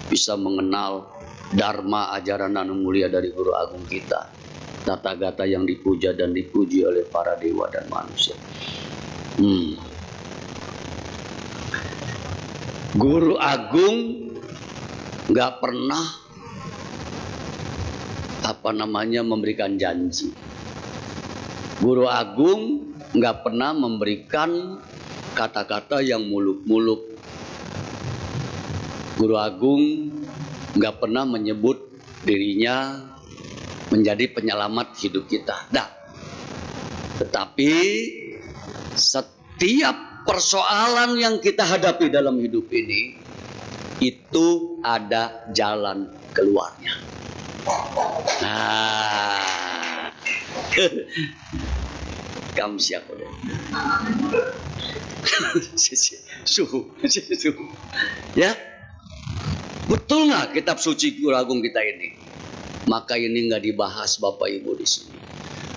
bisa mengenal dharma ajaran Nana Mulia dari Guru Agung kita, tata gata yang dipuja dan dipuji oleh para dewa dan manusia. Guru Agung nggak pernah memberikan janji. Guru Agung nggak pernah memberikan kata-kata yang muluk-muluk. Guru Agung nggak pernah menyebut dirinya menjadi penyelamat hidup kita. Nah, tetapi setiap persoalan yang kita hadapi dalam hidup ini, itu ada jalan keluarnya. Nah, kamu siapa dong? Suhu. Ya, betul nggak kitab suci Guru Agung kita ini? Maka ini nggak dibahas Bapak Ibu di sini.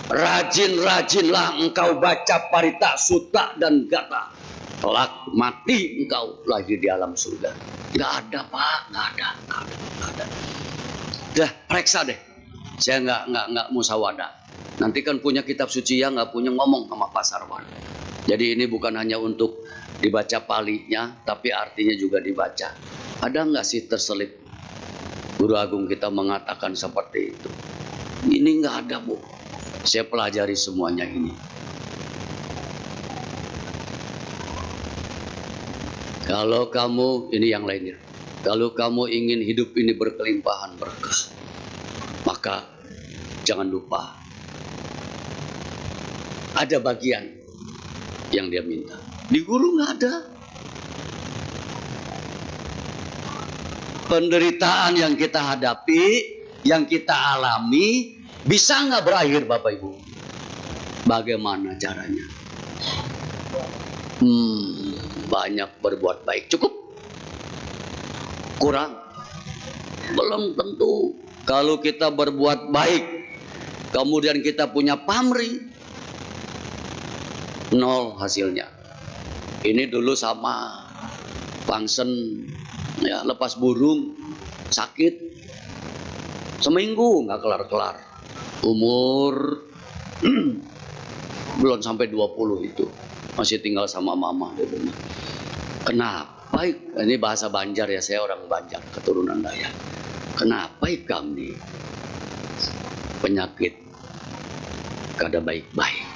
Rajin-rajinlah engkau baca parita, sutta dan gata. Kelak mati engkau lahir di alam surga. Nggak ada Pak, nggak ada. Dah periksa deh. Saya nggak musyawadah. Nanti kan punya kitab suci ya, nggak punya ngomong sama Pak Sarwan. Jadi ini bukan hanya untuk dibaca palinya, tapi artinya juga dibaca. Ada nggak sih terselip Guru Agung kita mengatakan seperti itu? Ini nggak ada, Bu. Saya pelajari semuanya ini. Kalau kamu, ini yang lainnya, kalau kamu ingin hidup ini berkelimpahan berkah, maka jangan lupa ada bagian yang dia minta. Di guru nggak ada. Penderitaan yang kita hadapi, yang kita alami, bisa nggak berakhir Bapak Ibu? Bagaimana caranya? Banyak berbuat baik cukup? Kurang? Belum tentu. Kalau kita berbuat baik, kemudian kita punya pamrih, nol hasilnya. Ini dulu sama Pangsen, ya, lepas burung, sakit, seminggu nggak kelar-kelar. Umur belum sampai 20 itu, masih tinggal sama mama di rumah. Kenapa? Ini bahasa Banjar ya, saya orang Banjar, keturunan Dayak. Kenapa ikam nih penyakit kada baik-baik?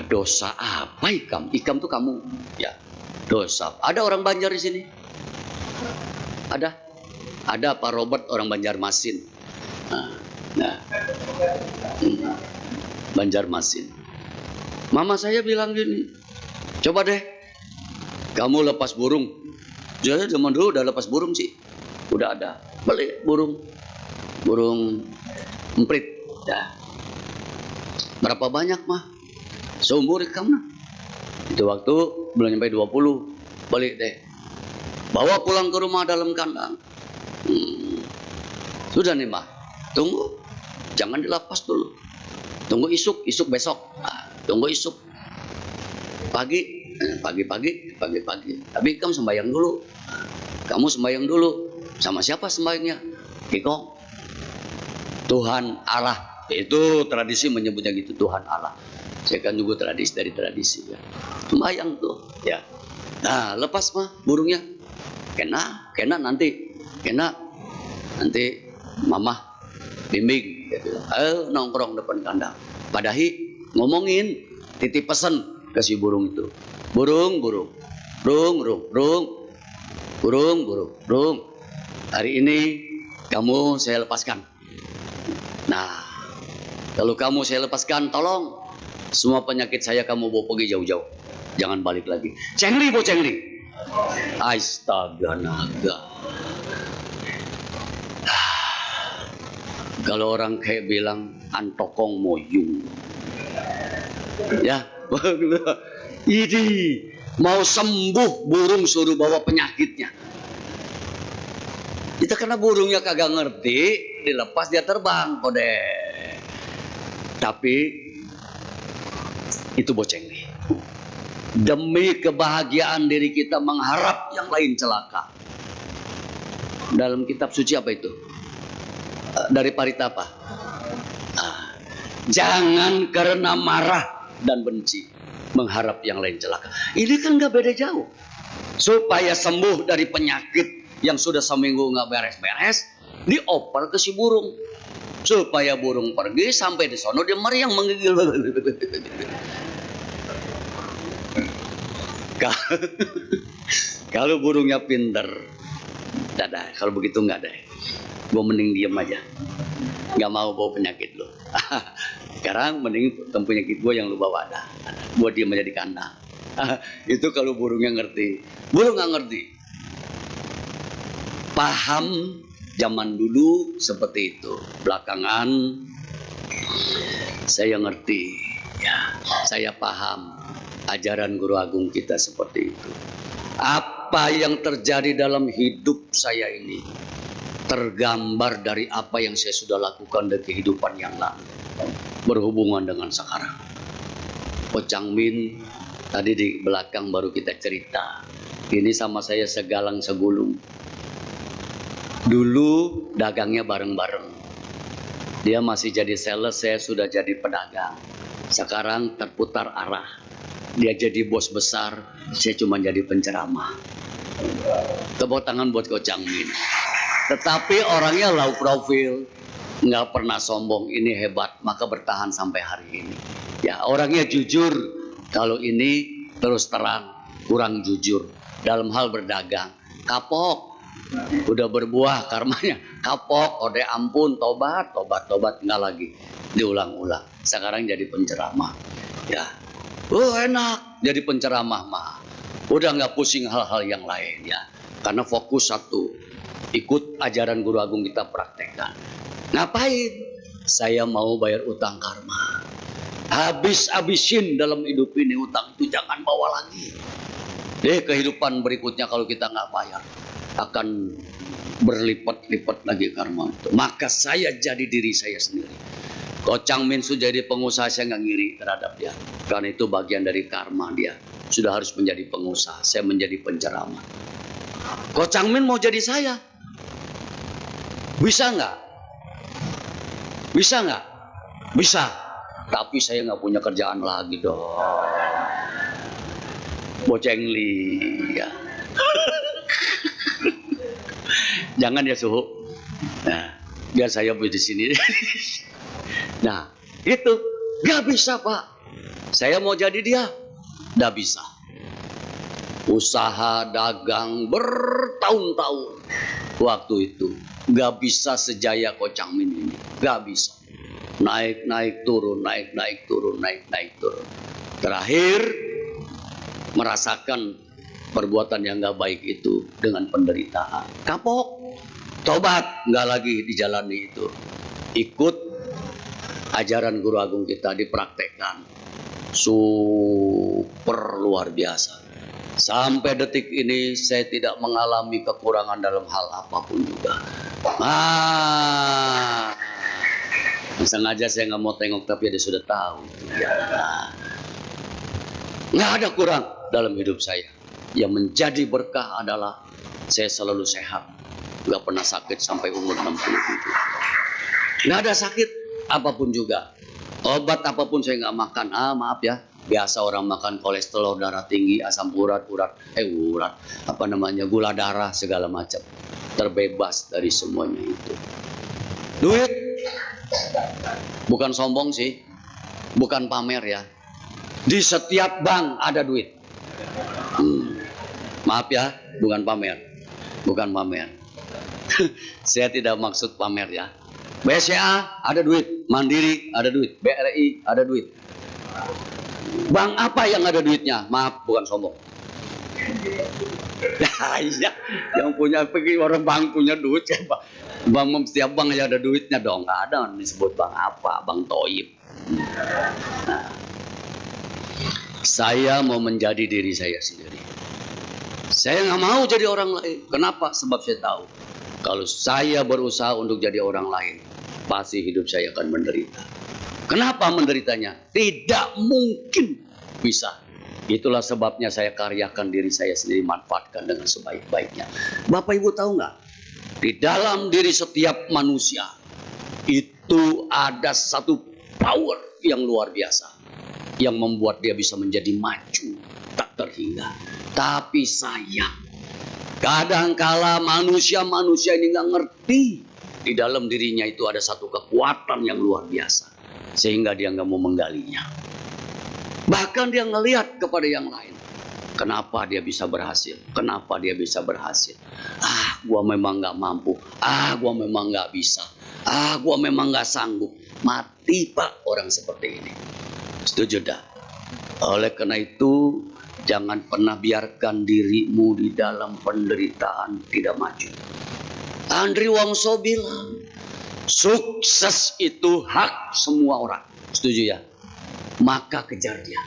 Dosa apa ikam? Ikam tuh kamu, ya. Dosa. Ada orang Banjar di sini? Ada Pak Robert orang Banjarmasin. Nah. Banjarmasin. Mama saya bilang gini, coba deh kamu lepas burung. Jadi zaman dulu udah lepas burung sih, udah ada. Beli burung emprit. Ya. Berapa banyak mah? Seumur kamu. Itu waktu belum sampai 20. Balik deh. Bawa pulang ke rumah dalam kandang. Sudah nih mah, tunggu. Jangan dilepas dulu. Tunggu isuk besok. Tunggu isuk. Pagi. Tapi kamu sembahyang dulu. Sama siapa sembahyangnya? Kikong. Tuhan Allah. Itu tradisi menyebutnya gitu, Tuhan Allah. Saya kan juga dari tradisi ya. Sembahyang tuh ya. Nah, lepas mah burungnya. Kena nanti mama bimbing gitu. Ayo nongkrong depan kandang. Padahi ngomongin, titip pesan ke si burung itu. Burung. Hari ini kamu saya lepaskan. Nah, kalau kamu saya lepaskan, tolong semua penyakit saya kamu bawa pergi jauh-jauh. Jangan balik lagi. Cengli. Astaga naga. Kalau orang kayak bilang antokong moyung. Ya, ini mau sembuh burung suruh bawa penyakitnya. Itu karena burungnya kagak ngerti, dilepas dia terbang, kode. Tapi itu boceng nih. Demi kebahagiaan diri kita mengharap yang lain celaka. Dalam kitab suci apa itu? Dari Paritapa. Jangan karena marah dan benci mengharap yang lain celaka. Ini kan gak beda jauh. Supaya sembuh dari penyakit yang sudah seminggu gak beres-beres, dioper ke si burung. Supaya burung pergi sampai di sono dia meriang menggigil. Kalau burungnya pinter, dadah. Kalau begitu nggak deh. Gue mending diem aja. Nggak mau bawa penyakit lo. Sekarang mending penyakit gue yang lu bawa ada. Gue diem aja di kandang. Itu kalau burungnya ngerti. Burung nggak ngerti. Paham zaman dulu seperti itu. Belakangan saya ngerti. Ya, saya paham ajaran Guru Agung kita seperti itu. Apa yang terjadi dalam hidup saya ini tergambar dari apa yang saya sudah lakukan di kehidupan yang lalu berhubungan dengan sekarang. Ocang Min tadi di belakang baru kita cerita. Ini sama saya segalang segulung. Dulu dagangnya bareng-bareng. Dia masih jadi sales, saya sudah jadi pedagang. Sekarang terputar arah. Dia jadi bos besar, saya cuma jadi penceramah. Tepuk tangan buat Ocang Min. Tetapi orangnya low profile, nggak pernah sombong. Ini hebat, maka bertahan sampai hari ini. Ya, orangnya jujur. Kalau ini terus terang kurang jujur dalam hal berdagang. Kapok, udah berbuah karmanya. Kapok, ode ampun, tobat, nggak lagi diulang-ulang. Sekarang jadi penceramah. Ya, enak jadi penceramah mah. Udah nggak pusing hal-hal yang lain ya. Karena fokus satu, ikut ajaran Guru Agung kita praktekkan. Ngapain? Saya mau bayar utang karma. Habis-habisin dalam hidup ini utang itu jangan bawa lagi. Kehidupan berikutnya kalau kita nggak bayar akan berlipat-lipat lagi karma itu. Maka saya jadi diri saya sendiri. Ocang Min sudah jadi pengusaha, saya nggak ngiri terhadap dia. Karena itu bagian dari karma dia. Sudah harus menjadi pengusaha, saya menjadi penceramah. Ocang Min mau jadi saya. Bisa nggak? Bisa nggak? Bisa. Tapi saya nggak punya kerjaan lagi dong. Bocengli ya. Jangan ya suhu. Nah, biar saya di sini. Nah, itu nggak bisa Pak. Saya mau jadi dia, nggak bisa. Usaha dagang bertahun-tahun waktu itu nggak bisa sejaya Ocang Min ini, nggak bisa. naik naik turun, naik naik turun, naik naik turun. Terakhir merasakan perbuatan yang nggak baik itu dengan penderitaan. Kapok, tobat, nggak lagi dijalani itu. Ikut ajaran guru agung kita dipraktekkan. Super luar biasa. Sampai detik ini saya tidak mengalami kekurangan dalam hal apapun juga. Sengaja saya nggak mau tengok tapi dia sudah tahu. Nggak ada kurang dalam hidup saya. Yang menjadi berkah adalah saya selalu sehat. Nggak pernah sakit sampai umur 67. Nggak ada sakit apapun juga. Obat apapun saya nggak makan. Maaf ya. Biasa orang makan kolesterol, darah tinggi, asam urat, gula darah segala macam. Terbebas dari semuanya itu. Duit bukan sombong sih, bukan pamer ya. Di setiap bank ada duit. Maaf ya, bukan pamer, bukan pamer. Saya tidak maksud pamer ya. BCA ada duit, Mandiri ada duit, BRI ada duit. Bank apa yang ada duitnya? Maaf, bukan sombong. Iya, yang punya pergi orang bank punya duit ya, Pak. Bank setiap bank aja ada duitnya dong. Nggak ada disebut bank apa, Bank Toib. Saya mau menjadi diri saya sendiri. Saya nggak mau jadi orang lain. Kenapa? Sebab saya tahu kalau saya berusaha untuk jadi orang lain, pasti hidup saya akan menderita. Kenapa menderitanya? Tidak mungkin bisa. Itulah sebabnya saya karyakan diri saya sendiri, manfaatkan dengan sebaik-baiknya. Bapak Ibu tahu nggak? Di dalam diri setiap manusia itu ada satu power yang luar biasa yang membuat dia bisa menjadi maju tak terhingga. Tapi sayang, kadangkala manusia ini nggak ngerti di dalam dirinya itu ada satu kekuatan yang luar biasa sehingga dia nggak mau menggalinya. Bahkan dia ngelihat kepada yang lain. Kenapa dia bisa berhasil? Kenapa dia bisa berhasil? Gua memang nggak mampu. Gua memang nggak bisa. Gua memang nggak sanggup. Mati Pak orang seperti ini. Setuju dah? Oleh karena itu, jangan pernah biarkan dirimu di dalam penderitaan tidak maju. Andri Wongso bilang, sukses itu hak semua orang. Setuju ya? Maka kejar dia.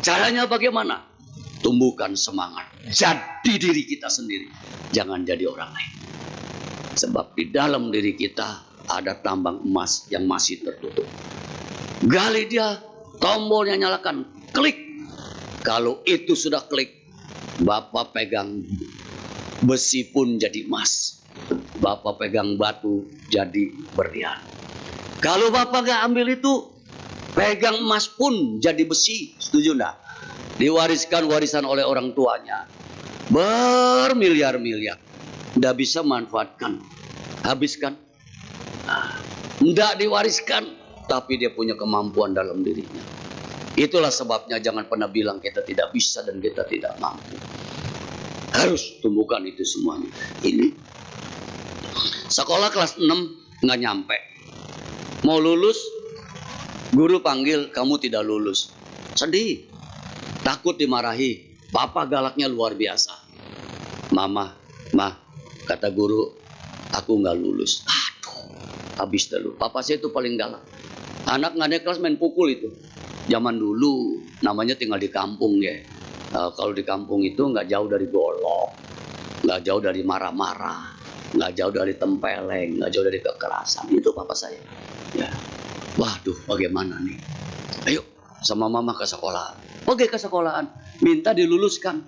Caranya bagaimana? Tumbuhkan semangat. Jadi diri kita sendiri. Jangan jadi orang lain. Sebab di dalam diri kita ada tambang emas yang masih tertutup. Gali dia, tombolnya nyalakan, klik. Kalau itu sudah klik, Bapak pegang besi pun jadi emas. Bapak pegang batu jadi berlian. Kalau Bapak gak ambil itu, pegang emas pun jadi besi. Setuju enggak? Diwariskan warisan oleh orang tuanya. Bermiliar-miliar. Enggak bisa manfaatkan. Habiskan. Enggak diwariskan. Tapi dia punya kemampuan dalam dirinya. Itulah sebabnya jangan pernah bilang kita tidak bisa dan kita tidak mampu. Harus tumbuhkan itu semuanya. Ini. Sekolah kelas 6 nggak nyampe. Mau lulus, guru panggil kamu tidak lulus. Sedih. Takut dimarahi. Papa galaknya luar biasa. Mama, kata guru, aku nggak lulus. Aduh, habis dulu. Papa saya itu paling galak. Anak nggak naik kelas main pukul itu. Zaman dulu namanya tinggal di kampung ya. Kalau di kampung itu nggak jauh dari golok, nggak jauh dari marah-marah, nggak jauh dari tempeleng, nggak jauh dari kekerasan. Itu papa saya. Ya. Waduh, bagaimana nih? Ayo sama mama ke sekolah. Pergi ke sekolahan, minta diluluskan.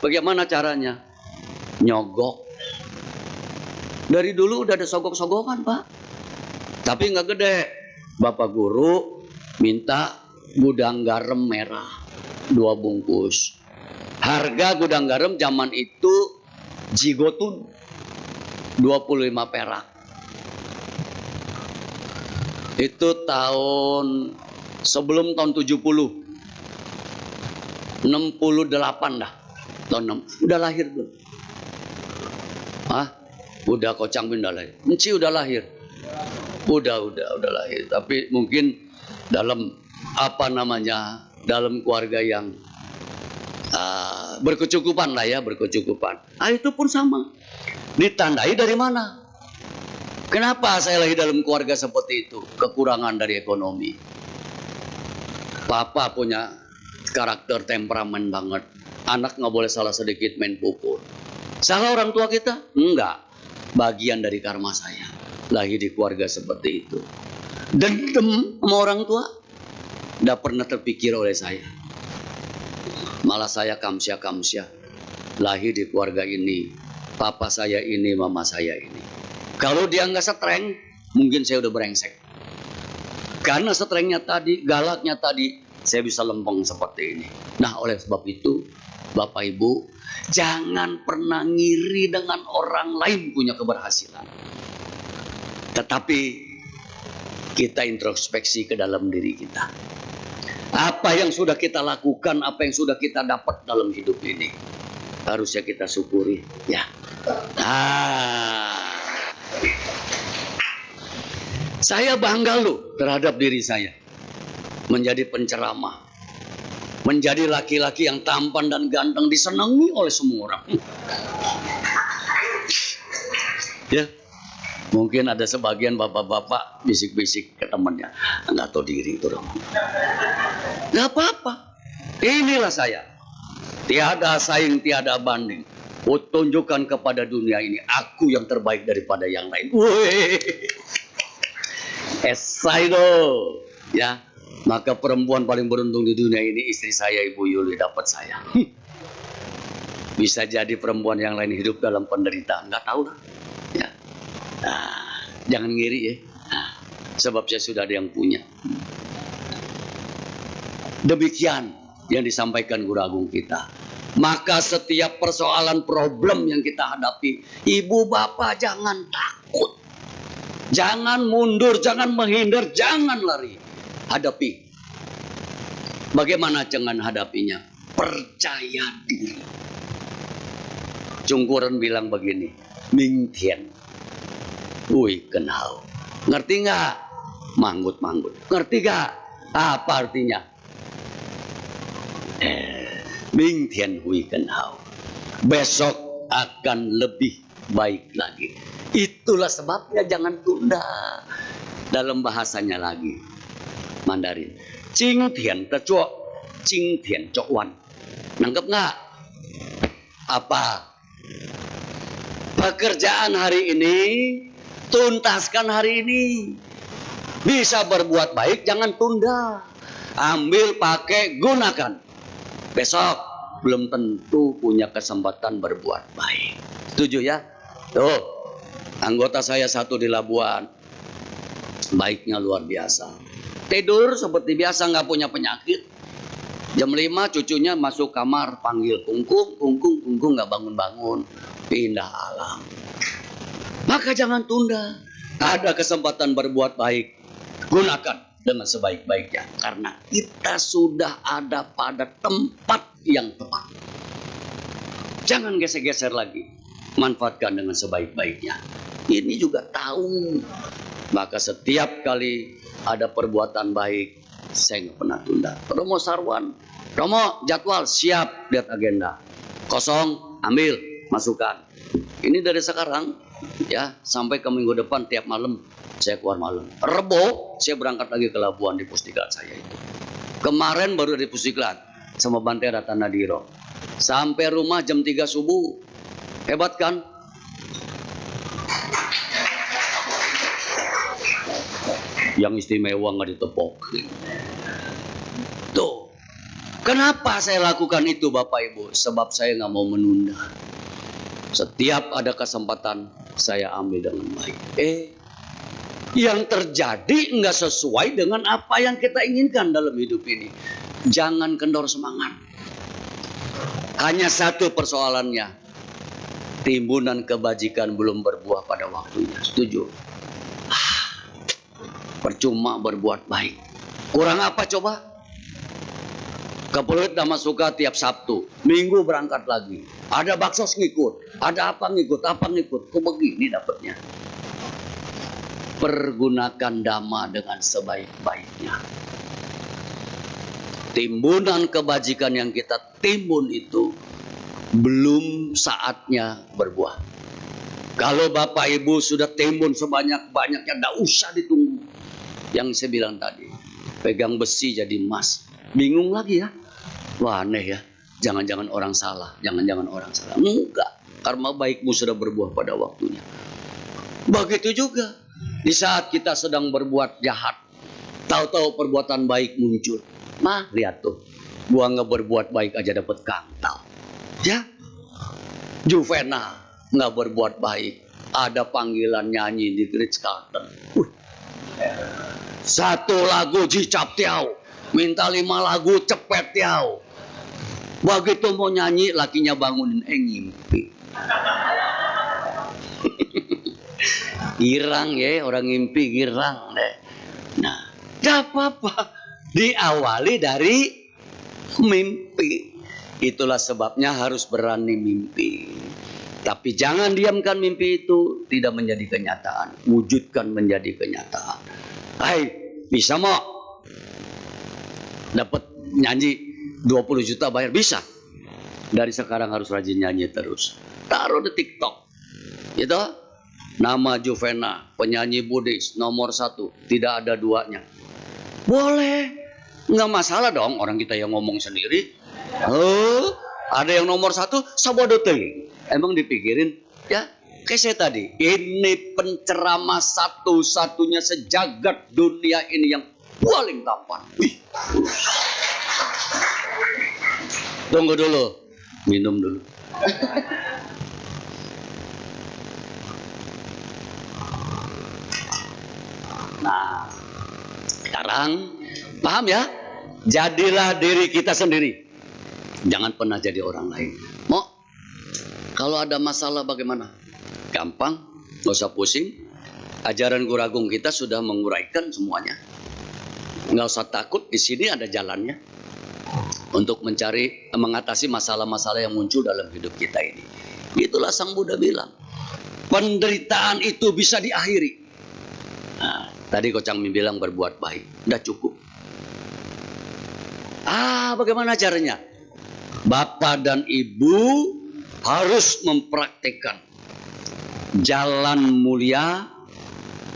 Bagaimana caranya? Nyogok. Dari dulu udah ada sogok-sogokan, Pak. Tapi nggak gede. Bapak guru minta gudang garam merah 2 bungkus. Harga gudang garam zaman itu jigotun 25 perak. Itu tahun sebelum tahun 70. 68 dah. Tahun 6. Udah lahir tuh. Udah Kocang udah lahir. Enci udah lahir. Udah lahir. Tapi mungkin dalam dalam keluarga yang berkecukupan lah ya, berkecukupan. Itu pun sama. Ditandai dari mana? Kenapa saya lahir dalam keluarga seperti itu? Kekurangan dari ekonomi. Papa punya karakter temperamen banget. Anak nggak boleh salah sedikit main pukul. Salah orang tua kita? Enggak. Bagian dari karma saya. Lahir di keluarga seperti itu. Dendam sama orang tua? Nggak pernah terpikir oleh saya. Malah saya kamsya. Lahir di keluarga ini. Papa saya ini, mama saya ini. Kalau dia nggak strength, mungkin saya udah brengsek. Karena strengthnya tadi, galaknya tadi, saya bisa lempeng seperti ini. Nah, oleh sebab itu, Bapak Ibu, jangan pernah ngiri dengan orang lain punya keberhasilan. Tetapi kita introspeksi ke dalam diri kita. Apa yang sudah kita lakukan, apa yang sudah kita dapat dalam hidup ini, harusnya kita syukuri, ya. Saya bangga loh terhadap diri saya. Menjadi penceramah. Menjadi laki-laki yang tampan dan ganteng, disenangi oleh semua orang. Ya, mungkin ada sebagian bapak-bapak bisik-bisik ke temannya, nggak tahu diri itu dong. Nggak apa-apa. Inilah saya. Tiada saing, tiada banding. Tunjukkan kepada dunia ini, aku yang terbaik daripada yang lain. Wih, esaido, ya. Maka perempuan paling beruntung di dunia ini istri saya, Ibu Yuli, dapat saya. Bisa jadi perempuan yang lain hidup dalam penderitaan, nggak tahu lah. Ya. Jangan ngiri ya. Sebab saya sudah ada yang punya. Demikian yang disampaikan Guru Agung kita. Maka setiap persoalan problem yang kita hadapi, ibu bapak jangan takut. Jangan mundur, jangan menghindar, jangan lari. Hadapi. Bagaimana jangan hadapinya? Percaya diri. Cungkuren bilang begini, Mingtian, Hui Kenhau. Ngerti nggak? Manggut-manggut. Ngerti nggak? Apa artinya? Mingtian Hui Kenhau. Besok akan lebih baik lagi. Itulah sebabnya jangan tunda. Dalam bahasanya lagi, Mandarin. Jing Tian Tecuok, Jing Tian Cok Wan. Nangkep nggak? Apa? Pekerjaan hari ini, tuntaskan hari ini. Bisa berbuat baik, jangan tunda. Ambil, pakai, gunakan. Besok belum tentu punya kesempatan berbuat baik. Setuju ya? Tuh, anggota saya satu di Labuan. Baiknya luar biasa. Tidur seperti biasa, nggak punya penyakit. Jam 5 cucunya masuk kamar, panggil kungkung, nggak bangun-bangun. Pindah alam. Maka jangan tunda. Ada kesempatan berbuat baik, gunakan dengan sebaik-baiknya. Karena kita sudah ada pada tempat yang tepat. Jangan geser-geser lagi. Manfaatkan dengan sebaik-baiknya. Ini juga tahu. Maka setiap kali ada perbuatan baik, saya nggak pernah tunda. Romo Sarwan, Romo jadwal siap, lihat agenda. Kosong, ambil, masukkan. Ini dari sekarang ya sampai ke minggu depan tiap malam saya keluar malam. Rebo saya berangkat lagi ke Labuan di Pusdiklat saya itu. Kemarin baru dari Pusdiklat sama Bante Ratanadiro. Sampai rumah jam 3 subuh. Hebat kan? Yang istimewa nggak ditepok. Tuh, kenapa saya lakukan itu Bapak Ibu? Sebab saya nggak mau menunda. Setiap ada kesempatan saya ambil dengan baik. Yang terjadi nggak sesuai dengan apa yang kita inginkan dalam hidup ini. Jangan kendor semangat. Hanya satu persoalannya. Timbunan kebajikan belum berbuah pada waktunya. Setuju? Percuma berbuat baik. Kurang apa coba? Kepeluit nama suka tiap Sabtu. Minggu berangkat lagi. Ada baksos ngikut. Ada apa ngikut. Kok begini dapatnya? pergunakan dhamma dengan sebaik-baiknya. Timbunan kebajikan yang kita timbun itu belum saatnya berbuah. Kalau Bapak Ibu sudah timbun sebanyak-banyaknya, tidak usah ditunggu. Yang saya bilang tadi, pegang besi jadi emas. Bingung lagi ya. Wah, aneh ya. Jangan-jangan orang salah. Jangan-jangan orang salah. Enggak. Karma baikmu sudah berbuah pada waktunya. Begitu juga di saat kita sedang berbuat jahat, tahu-tahu perbuatan baik muncul. Mah, lihat tuh. Gua nggak berbuat baik aja dapat kantal. Ya. Juvena nggak berbuat baik. Ada panggilan nyanyi di Ritz Carlton. Satu lagu Jicap Tiao, minta 5 lagu cepet Tiao. Begitu mau nyanyi, lakinya bangunin, ngimpi. Girang ya, orang ngimpi girang deh. Nah, gak apa-apa. Diawali dari mimpi. Itulah sebabnya harus berani mimpi. Tapi jangan diamkan mimpi itu, tidak menjadi kenyataan. Wujudkan menjadi kenyataan. Hai, bisa mau dapat nyanyi 20 juta bayar? Bisa. Dari sekarang harus rajin nyanyi terus. Taruh di TikTok. Gitu. Nama Juvena, penyanyi Buddhis nomor 1, tidak ada duanya. Boleh. Nggak masalah dong orang kita yang ngomong sendiri. Ada yang nomor 1, sabodote. Emang dipikirin ya? Kayak saya tadi, ini penceramah satu-satunya sejagat dunia ini yang paling tampan. Tunggu dulu, minum dulu. Nah, sekarang paham ya? Jadilah diri kita sendiri. Jangan pernah jadi orang lain. Mau? Kalau ada masalah bagaimana? Gampang, nggak usah pusing. Ajaran Guru Agung kita sudah menguraikan semuanya. Nggak usah takut, di sini ada jalannya untuk mengatasi masalah-masalah yang muncul dalam hidup kita ini. Itulah Sang Buddha bilang, penderitaan itu bisa diakhiri. Nah, tadi Ko Chang Min bilang berbuat baik, udah cukup. Bagaimana caranya? Bapak dan Ibu harus mempraktekkan jalan mulia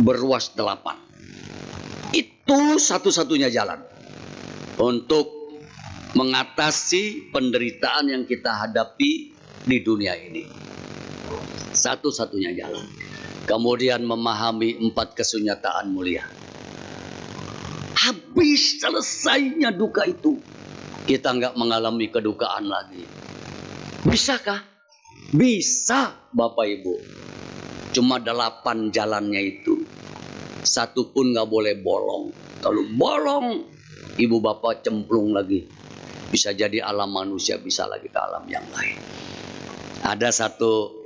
berruas 8. Itu satu-satunya jalan untuk mengatasi penderitaan yang kita hadapi di dunia ini. Satu-satunya jalan. Kemudian memahami 4 kesunyataan mulia. Habis selesainya duka itu, kita nggak mengalami kedukaan lagi. Bisakah? Bisa, Bapak Ibu. Cuma 8 jalannya itu. Satu pun nggak boleh bolong. Kalau bolong, Ibu Bapak cemplung lagi. Bisa jadi alam manusia, bisa lagi ke alam yang lain. Ada satu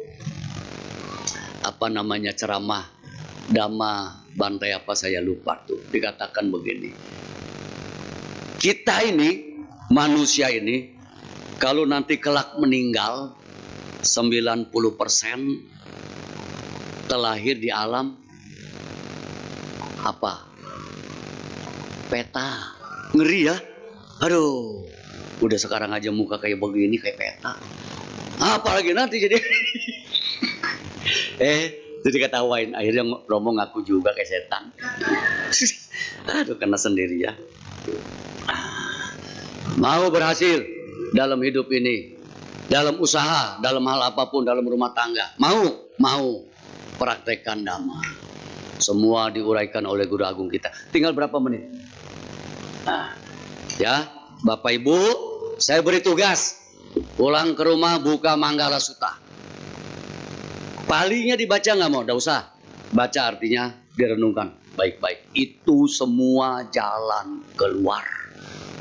ceramah Dhamma Bantai apa saya lupa tuh. Dikatakan begini. Kita ini, manusia ini, kalau nanti kelak meninggal, 90% terlahir di alam apa? Peta. Ngeri ya? Aduh, udah sekarang aja muka kayak begini, kayak peta. Apalagi nanti jadi. Jadi ketawain. Akhirnya Romo ngaku juga kayak setan. Aduh, kena sendiri ya. Mau berhasil dalam hidup ini, dalam usaha, dalam hal apapun, dalam rumah tangga. Mau praktekkan Dhamma. Semua diuraikan oleh Guru Agung kita. Tinggal berapa menit? Nah, ya, Bapak Ibu, saya beri tugas. Pulang ke rumah buka Manggala Sutta. Palinya dibaca nggak mau? Nggak usah. Baca artinya direnungkan baik-baik. Itu semua jalan keluar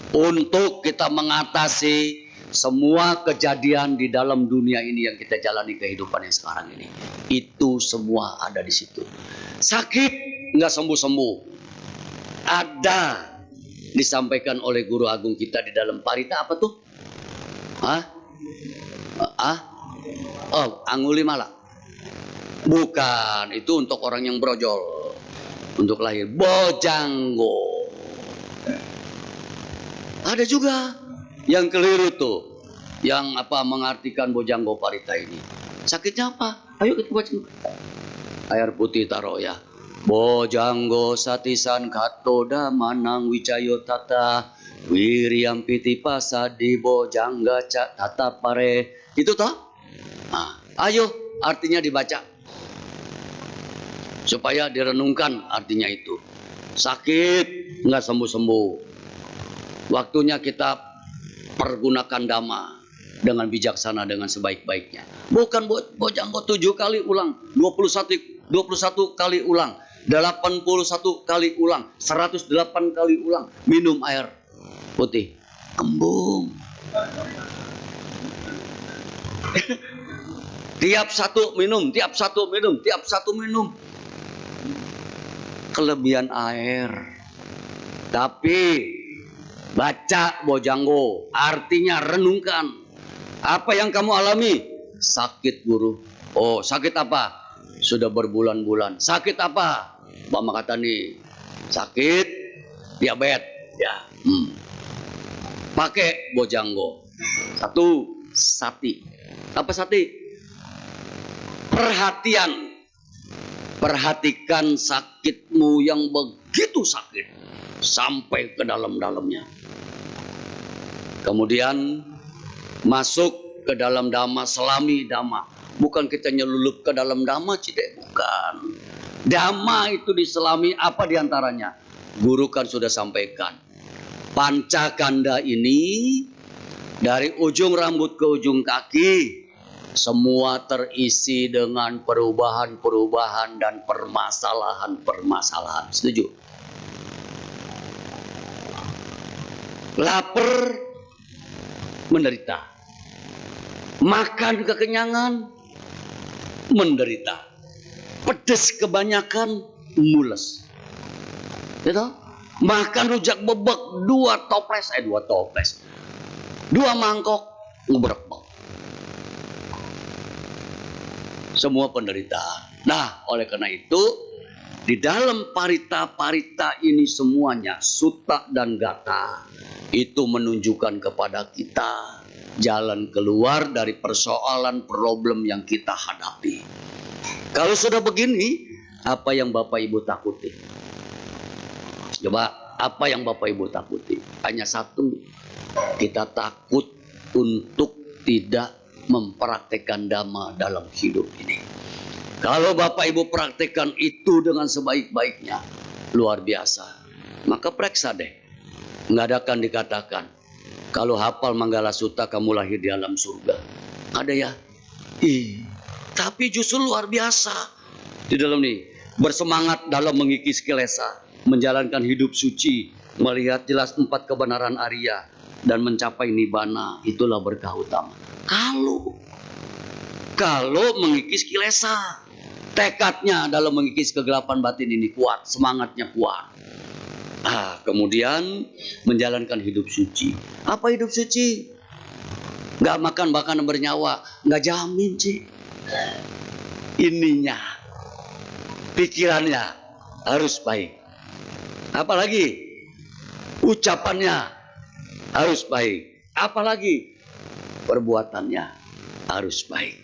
untuk kita mengatasi semua kejadian di dalam dunia ini yang kita jalani kehidupan yang sekarang ini. Itu semua ada di situ. Sakit nggak sembuh-sembuh. Ada disampaikan oleh Guru Agung kita di dalam Parita apa tuh? Angulimala. Bukan, itu untuk orang yang brojol. untuk lahir Bojanggo. Ada juga yang keliru tuh, yang mengartikan Bojanggo Parita ini. Sakitnya apa? Ayo kita baca. Air putih taruh ya. Bojanggo satisan katoda manang wicayo tata wiriam piti pasadi bojangga tata pare. Itu toh? Nah, ayo artinya dibaca supaya direnungkan artinya itu. Sakit nggak sembuh-sembuh. Waktunya kita pergunakan dhamma dengan bijaksana, dengan sebaik-baiknya. Bukan Bojanggo 7 kali ulang, 21 kali ulang, 81 kali ulang, 108 kali ulang. Minum air putih. Embung. Tiap satu minum. Kelebihan air. Tapi baca Bojanggo, artinya renungkan. Apa yang kamu alami? Sakit guru. Oh, sakit apa? Sudah berbulan-bulan. Sakit apa? Mama kata nih, sakit diabetes. Ya. Pakai Bojanggo. 1, sati. Apa sati? Perhatian. Perhatikan sakitmu yang begitu sakit sampai ke dalam-dalamnya. Kemudian masuk ke dalam dhamma, selami dhamma. Bukan kita nyelulup ke dalam dhamma, Cidek, bukan. Dhamma itu diselami apa diantaranya? Guru kan sudah sampaikan. Pancakanda ini dari ujung rambut ke ujung kaki semua terisi dengan perubahan-perubahan dan permasalahan-permasalahan. Setuju? Lapar, menderita. Makan kekenyangan, menderita. Pedes kebanyakan, mules. Gitu? Makan rujak bebek 2 toples, 2 mangkok, ngebrekbek. Semua penderitaan. Nah, oleh karena itu, di dalam parita-parita ini semuanya, sutta dan gata, itu menunjukkan kepada kita jalan keluar dari persoalan problem yang kita hadapi. Kalau sudah begini, apa yang Bapak Ibu takuti? Coba, apa yang Bapak Ibu takuti? Hanya satu, kita takut untuk tidak mempraktekkan dhamma dalam hidup ini. Kalau Bapak Ibu praktekkan itu dengan sebaik-baiknya, luar biasa. Maka periksa deh. Nggak akan dikatakan, kalau hafal Manggala Sutta kamu lahir di alam surga. Ada ya? Tapi justru luar biasa. Di dalam nih, bersemangat dalam mengikis kilesa, menjalankan hidup suci, melihat jelas 4 kebenaran Arya, dan mencapai nibbana, itulah berkah utama. Kalau mengikis kilesa, tekadnya dalam mengikis kegelapan batin ini kuat, semangatnya kuat. Kemudian menjalankan hidup suci. Apa hidup suci? Gak makan makanan bernyawa, gak jamin sih. Ininya, pikirannya harus baik. Apalagi ucapannya harus baik. Apalagi perbuatannya harus baik.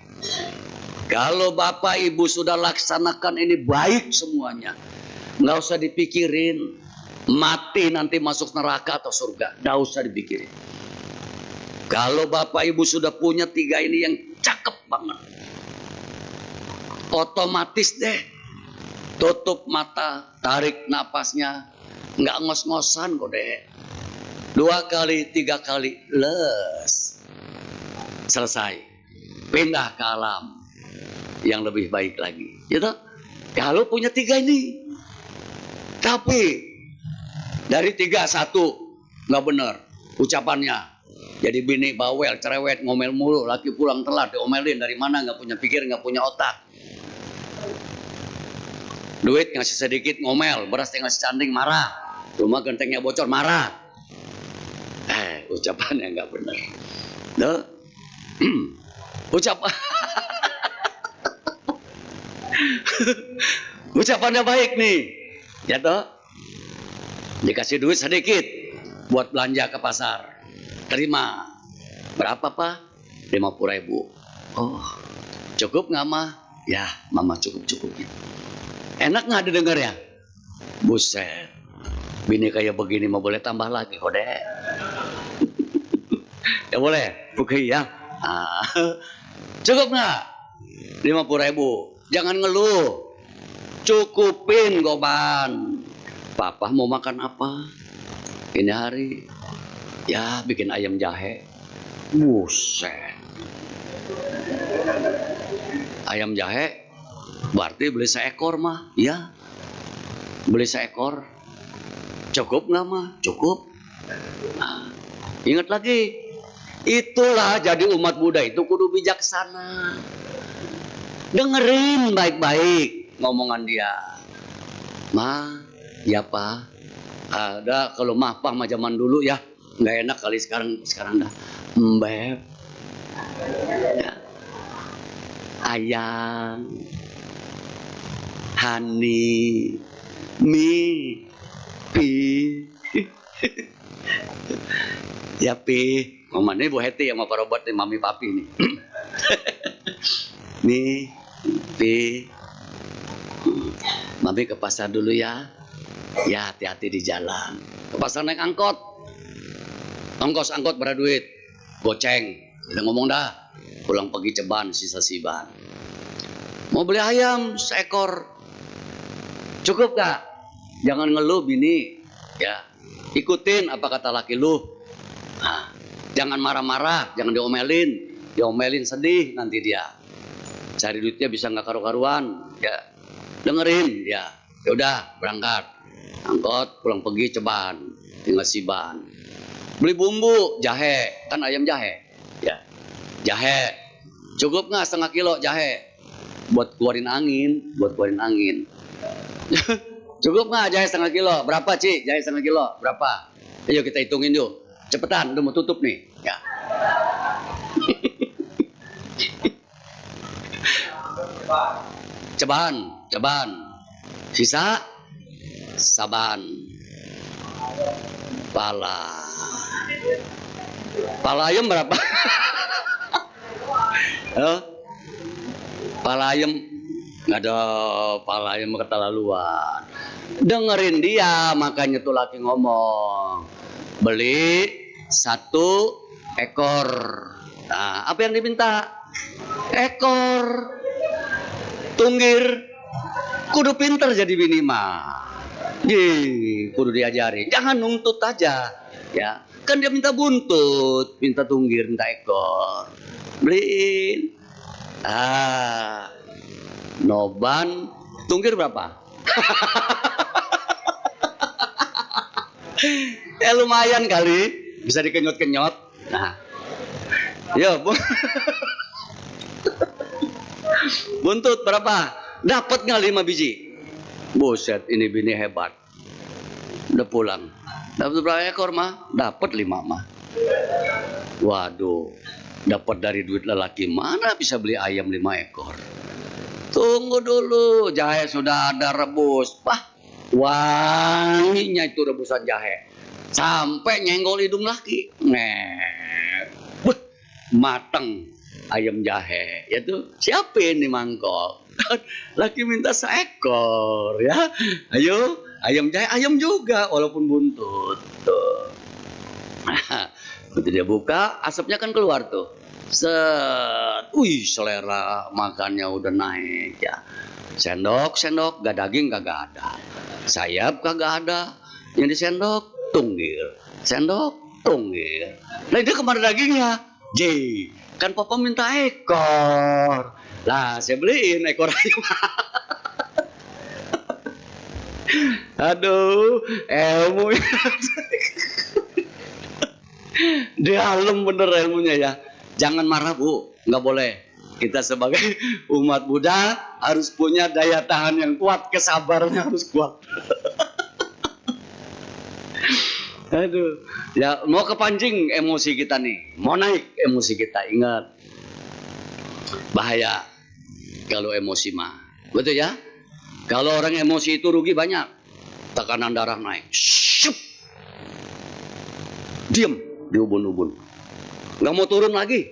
Kalau Bapak Ibu sudah laksanakan ini baik semuanya, nggak usah dipikirin mati nanti masuk neraka atau surga, nggak usah dipikirin. Kalau Bapak Ibu sudah punya 3 ini yang cakep banget, otomatis deh tutup mata, tarik napasnya, nggak ngos-ngosan kok deh. 2 kali, 3 kali, les. Selesai. Pindah ke alam yang lebih baik lagi. Gitu? Kalau punya 3 ini. Tapi dari 3, 1 nggak benar ucapannya. Jadi bini bawel, cerewet, ngomel mulu, laki pulang telat, diomelin dari mana, nggak punya pikir, nggak punya otak. Duit ngasih sedikit ngomel, beras tinggal secanding marah, rumah gentengnya bocor marah. Ucapannya nggak benar. Duh. Ucapannya baik nih. Ya toh, dikasih duit sedikit buat belanja ke pasar. Terima. Berapa Pak? 50.000. Oh, cukup nggak mah? Ya, mama cukup-cukupnya. Enak nggak didengar ya? Buset, bini kayak begini mau boleh tambah lagi kode? Ya boleh, oke ya. Ah, cukup nggak? 50.000. Jangan ngeluh. Cukupin Goban. Papa mau makan apa? Ini hari ya bikin ayam jahe. Buset. Ayam jahe berarti beli seekor mah. Ya, beli seekor. Cukup nggak mah? Cukup. Nah, ingat lagi. Itulah jadi umat Buddha itu kudu bijaksana. Dengerin baik-baik ngomongan dia. Ma, ya Pak. Ada kalau mah Pak mah zaman dulu ya. Nggak enak kali sekarang dah. Mbak. Ya. Ayang. Hani. Mi. Pi. Ya Pi. Mama ini Bu Heti sama Pak Robert nih, Mami Papi nih. Mi. Pi. Mami ke pasar dulu ya. Ya hati-hati di jalan. Ke pasar naik angkot. Ongkos angkot berapa duit? Goceng. Kita ngomong dah. Pulang pergi ceban sisa siban. Mau beli ayam seekor. Cukup gak? Jangan ngeluh bini. Ya. Ikutin apa kata laki lu. Nah, jangan marah-marah, jangan diomelin. Diomelin sedih nanti dia. Cari duitnya bisa nggak karu-karuan. Ya. Dengerin ya. Ya udah berangkat. Angkot pulang pergi ceban. Tinggal siban. Beli bumbu jahe, kan ayam jahe. Ya. Jahe. Cukup nggak setengah kilo jahe? Buat keluarin angin, Cukup nggak jahe setengah kilo? Berapa Ci? Jahe setengah kilo? Berapa? Ayo kita hitungin yuk. Cepetan, udah mau tutup nih. Ya. Ceban. Sisa saban. Pala ayam berapa? Pala ayam nggak ada, pala ayam keterlaluan. Dengerin dia, makanya tuh laki ngomong beli 1 ekor. Nah, apa yang diminta? Ekor. Tunggir. Kudu pinter jadi bini mah. Kudu diajari. Jangan nuntut aja. Ya, kan dia minta buntut, minta tunggir, minta ekor. Beliin. Noban tunggir berapa? Ya lumayan kali, bisa dikenyot-kenyot. Nah, yo buntut berapa? Dapat nggak 5 biji? Buset, ini bini hebat. Udah pulang. Dapat berapa ekor mah? Dapat 5 mah. Waduh, dapat dari duit lelaki mana bisa beli ayam 5 ekor? Tunggu dulu, jahe sudah ada rebus. Wah, wanginya itu rebusan jahe. Sampai nyenggol hidung laki. Mateng ayam jahe. Ya tuh, siapa ini mangkok? Laki minta seekor ya. Ayo, ayam jahe, ayam juga walaupun buntut. Tuh. Begitu dia buka, asapnya kan keluar tuh. Set, selera makannya udah naik ya. Sendok, gak daging kagak ada. Sayap kagak ada. Yang disendok, tunggir. Sendok, tunggir. Nah itu kemana dagingnya? Kan papa minta ekor. Lah saya beliin ekor ayam. Aduh, ilmu. Dalam bener ilmunya ya. Jangan marah Bu, nggak boleh. Kita sebagai umat Buddha harus punya daya tahan yang kuat, kesabarannya harus kuat. Aduh, ya mau kepancing emosi kita nih, mau naik emosi kita, ingat bahaya kalau emosi mah, betul ya? Kalau orang emosi itu rugi banyak. tekanan darah naik. Syup. Diam di ubun-ubun. Nggak mau turun lagi.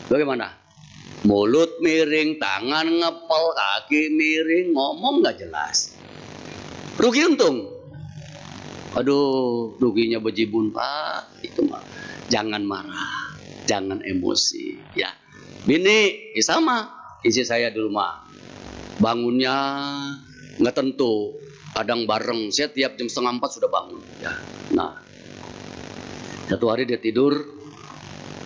Bagaimana? Mulut miring, tangan ngepel, kaki miring, ngomong nggak jelas. Rugi untung. Aduh, ruginya bejibun Pak. Itu mah. Jangan marah, jangan emosi. Ya, bini sama. Isi saya di rumah. Bangunnya nggak tentu. Kadang bareng. Saya tiap jam 3:30 sudah bangun. Ya, nah, satu hari dia tidur.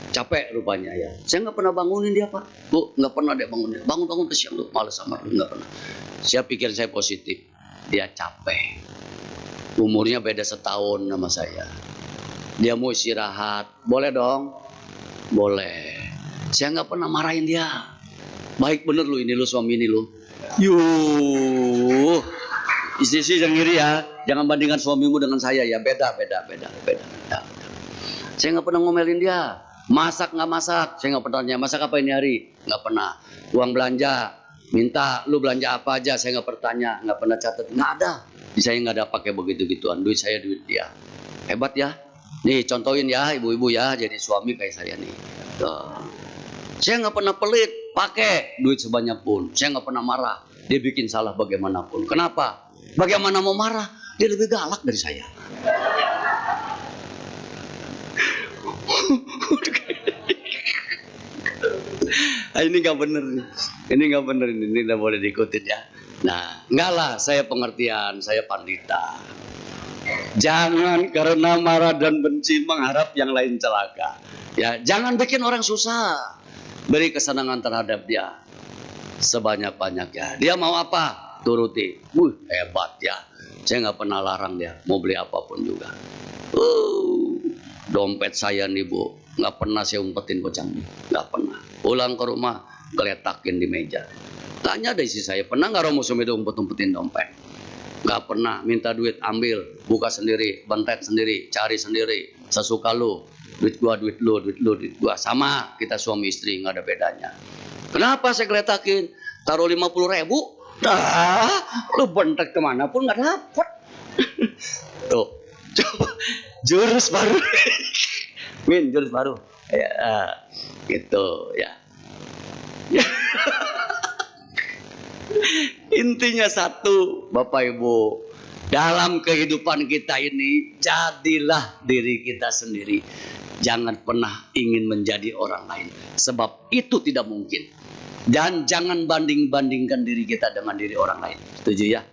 Capek rupanya ya. Saya nggak pernah bangunin dia Pak. Bu, nggak pernah dia bangunin. Bangun kesian lu, malas sama lu, nggak pernah. Saya pikir saya positif. Dia capek. Umurnya beda setahun sama saya. Dia mau istirahat. Boleh dong? Boleh. Saya nggak pernah marahin dia. Baik bener lu ini lu suami ini lu. Yuh. Istri yang ngiri ya. Jangan bandingkan suamimu dengan saya ya. Beda. Saya nggak pernah ngomelin dia. Masak nggak masak, saya nggak pernah tanya masak apa ini hari, nggak pernah. Uang belanja, minta lu belanja apa aja, saya nggak pernah tanya, nggak pernah catat, nggak ada. Saya nggak ada pakai begitu-gituan, duit saya duit dia. Hebat ya. Nih contohin ya ibu-ibu ya, jadi suami kayak saya nih. Tuh. Saya nggak pernah pelit, pakai duit sebanyak pun. Saya nggak pernah marah. Dia bikin salah bagaimanapun. Kenapa? Bagaimana mau marah? Dia lebih galak dari saya. Ini nggak bener nih. Ini nggak bener ini nggak boleh diikutin ya. Nah, enggak lah, saya pengertian, saya pandita. Jangan karena marah dan benci mengharap yang lain celaka. Ya, jangan bikin orang susah. Beri kesenangan terhadap dia sebanyak-banyaknya. Dia mau apa? Turuti. Hebat ya. Saya nggak pernah larang dia mau beli apapun juga. Dompet saya nih Bu, nggak pernah saya umpetin kocangnya, nggak pernah. Pulang ke rumah, geletakin di meja. Tanya deh isi saya, pernah nggak Romo Sumedo umpet-umpetin dompet? Nggak pernah. Minta duit, ambil, buka sendiri, bentet sendiri, cari sendiri, sesuka lu. Duit gua, duit lu, duit gua. Sama, kita suami istri, nggak ada bedanya. Kenapa saya geletakin? Taruh 50.000, lu bentet kemana pun nggak dapet. Tuh, coba jurus baru. Min, jurus baru. Ya, gitu ya. Intinya satu, Bapak Ibu, dalam kehidupan kita ini jadilah diri kita sendiri. Jangan pernah ingin menjadi orang lain, sebab itu tidak mungkin. Dan jangan banding-bandingkan diri kita dengan diri orang lain. Setuju ya?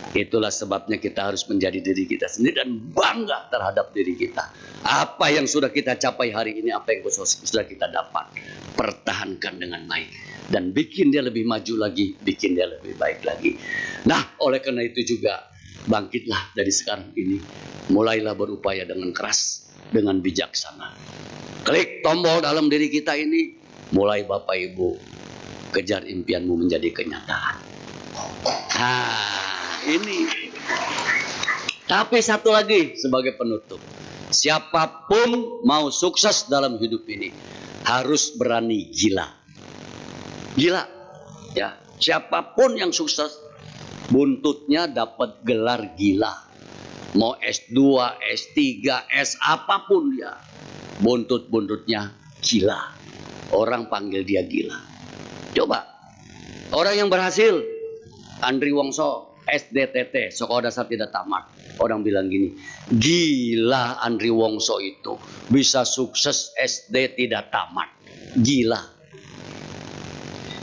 Itulah sebabnya kita harus menjadi diri kita sendiri dan bangga terhadap diri kita. Apa yang sudah kita capai hari ini, apa yang sudah kita dapat, pertahankan dengan baik. Dan bikin dia lebih maju lagi, bikin dia lebih baik lagi. Nah, oleh karena itu juga, bangkitlah dari sekarang ini. Mulailah berupaya dengan keras, dengan bijaksana. Klik tombol dalam diri kita ini, mulai Bapak Ibu, kejar impianmu menjadi kenyataan. Ini. Tapi satu lagi sebagai penutup. Siapapun mau sukses dalam hidup ini harus berani gila. Gila. Ya, siapapun yang sukses buntutnya dapat gelar gila. Mau S2, S3, S apapun dia. Buntut-buntutnya gila. Orang panggil dia gila. Coba. Orang yang berhasil, Andri Wongso, SDTT, sekolah dasar tidak tamat. Orang bilang gini, gila Andri Wongso itu bisa sukses SD tidak tamat. Gila.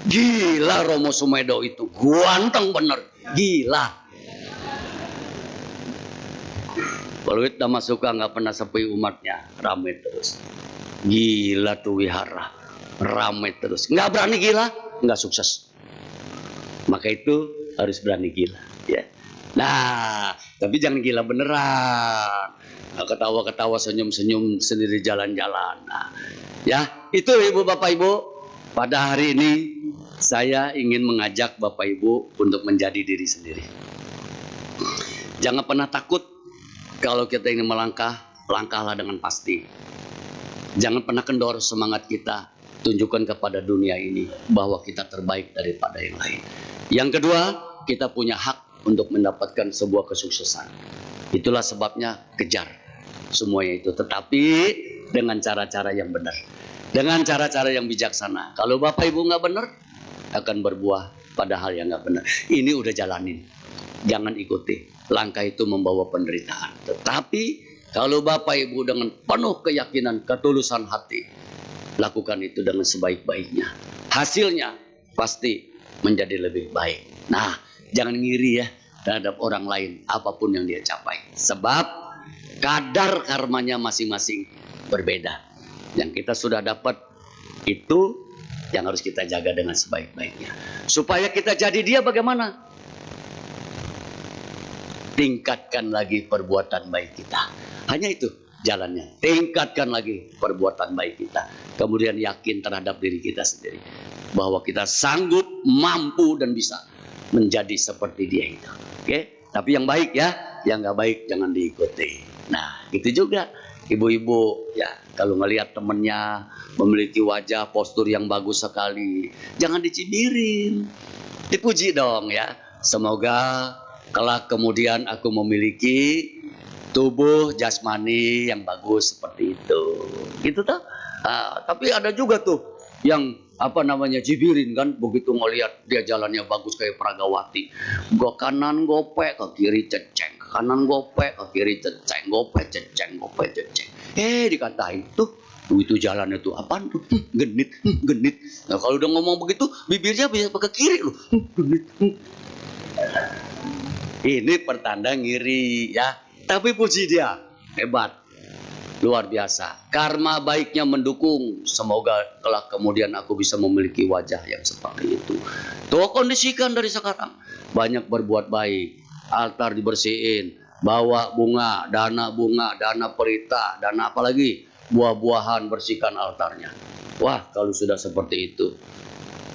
Gila Romo Sumedo itu, ganteng bener. Gila. Peluit Dhamma Suka nggak pernah sepi umatnya, ramai terus. Gila tuh wihara, ramai terus. Nggak berani gila, nggak sukses. Maka itu harus berani gila, ya. Nah, tapi jangan gila beneran. Ketawa-ketawa, senyum-senyum sendiri jalan-jalan. Nah, ya, itu Ibu Bapak Ibu. Pada hari ini saya ingin mengajak Bapak Ibu untuk menjadi diri sendiri. Jangan pernah takut kalau kita ingin melangkah, langkahlah dengan pasti. Jangan pernah kendor semangat kita. Tunjukkan kepada dunia ini bahwa kita terbaik daripada yang lain. Yang kedua, kita punya hak untuk mendapatkan sebuah kesuksesan. Itulah sebabnya kejar semuanya itu, tetapi dengan cara-cara yang benar, dengan cara-cara yang bijaksana. Kalau Bapak Ibu nggak benar, akan berbuah pada hal yang nggak benar. Ini udah jalanin, jangan ikuti. Langkah itu membawa penderitaan. Tetapi kalau Bapak Ibu dengan penuh keyakinan, ketulusan hati, lakukan itu dengan sebaik-baiknya, hasilnya pasti menjadi lebih baik. Nah, jangan ngiri ya terhadap orang lain apapun yang dia capai, sebab kadar karmanya masing-masing berbeda. Yang kita sudah dapat itu yang harus kita jaga dengan sebaik-baiknya. Supaya kita jadi dia bagaimana? Tingkatkan lagi perbuatan baik kita. Hanya itu jalannya. Tingkatkan lagi perbuatan baik kita. Kemudian yakin terhadap diri kita sendiri, bahwa kita sanggup, mampu, dan bisa menjadi seperti dia itu. Oke? Tapi yang baik ya, yang nggak baik jangan diikuti. Nah, gitu juga ibu-ibu ya, kalau ngelihat temennya memiliki wajah postur yang bagus sekali, jangan dicibirin, dipuji dong ya. Semoga kelak kemudian aku memiliki tubuh jasmani yang bagus seperti itu, gitu toh. Tapi ada juga tuh yang cibirin kan, begitu ngelihat dia jalannya bagus kayak Pragawati, kanan gopek, ke kiri ceceng, kanan gopek, ke kiri ceceng, gopek ceceng, gopek ceceng. Dikatain tuh itu jalannya tuh apaan tuh, genit, genit. Nah, kalau udah ngomong begitu bibirnya bisa ke kiri loh, genit. Ini pertanda ngiri ya. Tapi puji dia, hebat, luar biasa. Karma baiknya mendukung. Semoga kelak kemudian aku bisa memiliki wajah yang seperti itu. Tuh, kondisikan dari sekarang. Banyak berbuat baik, altar dibersihin, bawa bunga, dana perita, dana apalagi, buah-buahan, bersihkan altarnya. Wah, kalau sudah seperti itu,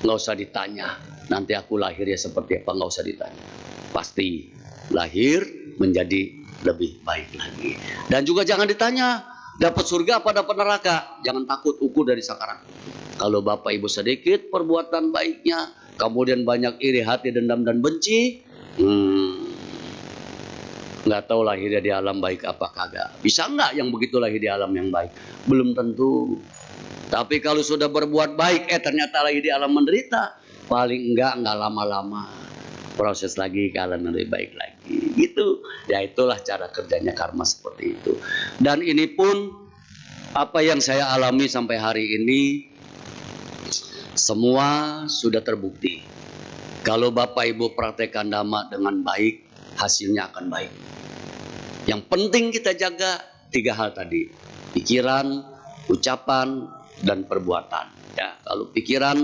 nggak usah ditanya. Nanti aku lahirnya seperti apa, nggak usah ditanya. Pasti lahir menjadi lebih baik lagi. Dan juga jangan ditanya dapat surga apa dapat neraka. Jangan takut, ukur dari sekarang. Kalau Bapak Ibu sedikit perbuatan baiknya, kemudian banyak iri hati, dendam dan benci, nggak tahu lahirnya di alam baik apa kagak. Bisa nggak yang begitu lahir di alam yang baik? Belum tentu. Tapi kalau sudah berbuat baik, ternyata lahir di alam menderita, paling nggak lama-lama proses lagi ke alam yang lebih baik lagi, gitu. Ya, itulah cara kerjanya karma seperti itu. Dan ini pun apa yang saya alami sampai hari ini, semua sudah terbukti. Kalau Bapak Ibu praktekkan dhamma dengan baik, hasilnya akan baik. Yang penting kita jaga 3 hal tadi: pikiran, ucapan, dan perbuatan. Ya, kalau pikiran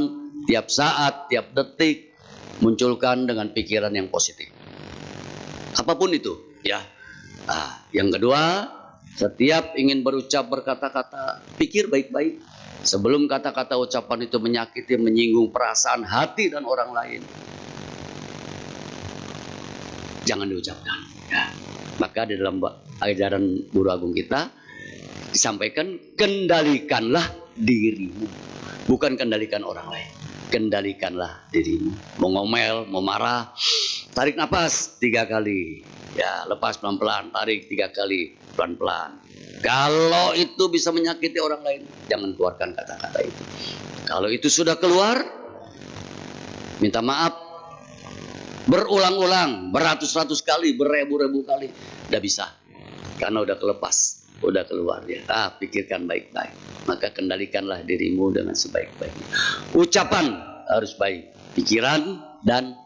tiap saat, tiap detik munculkan dengan pikiran yang positif. Apapun itu, ya. Yang kedua, setiap ingin berucap, berkata-kata, pikir baik-baik. Sebelum kata-kata ucapan itu menyakiti, menyinggung perasaan, hati, dan orang lain, jangan diucapkan. Ya. Maka di dalam ajaran Guru Agung kita disampaikan, kendalikanlah dirimu, bukan kendalikan orang lain. Kendalikanlah dirimu. Mau ngomel, mau marah, tarik nafas 3 kali. Ya, lepas pelan-pelan, tarik 3 kali, pelan-pelan. Kalau itu bisa menyakiti orang lain, jangan keluarkan kata-kata itu. Kalau itu sudah keluar, minta maaf berulang-ulang, beratus-ratus kali, beribu-ribu kali. Udah bisa, karena udah kelepas, udah keluar ya. Pikirkan baik-baik. Maka kendalikanlah dirimu dengan sebaik-baiknya. Ucapan harus baik, pikiran dan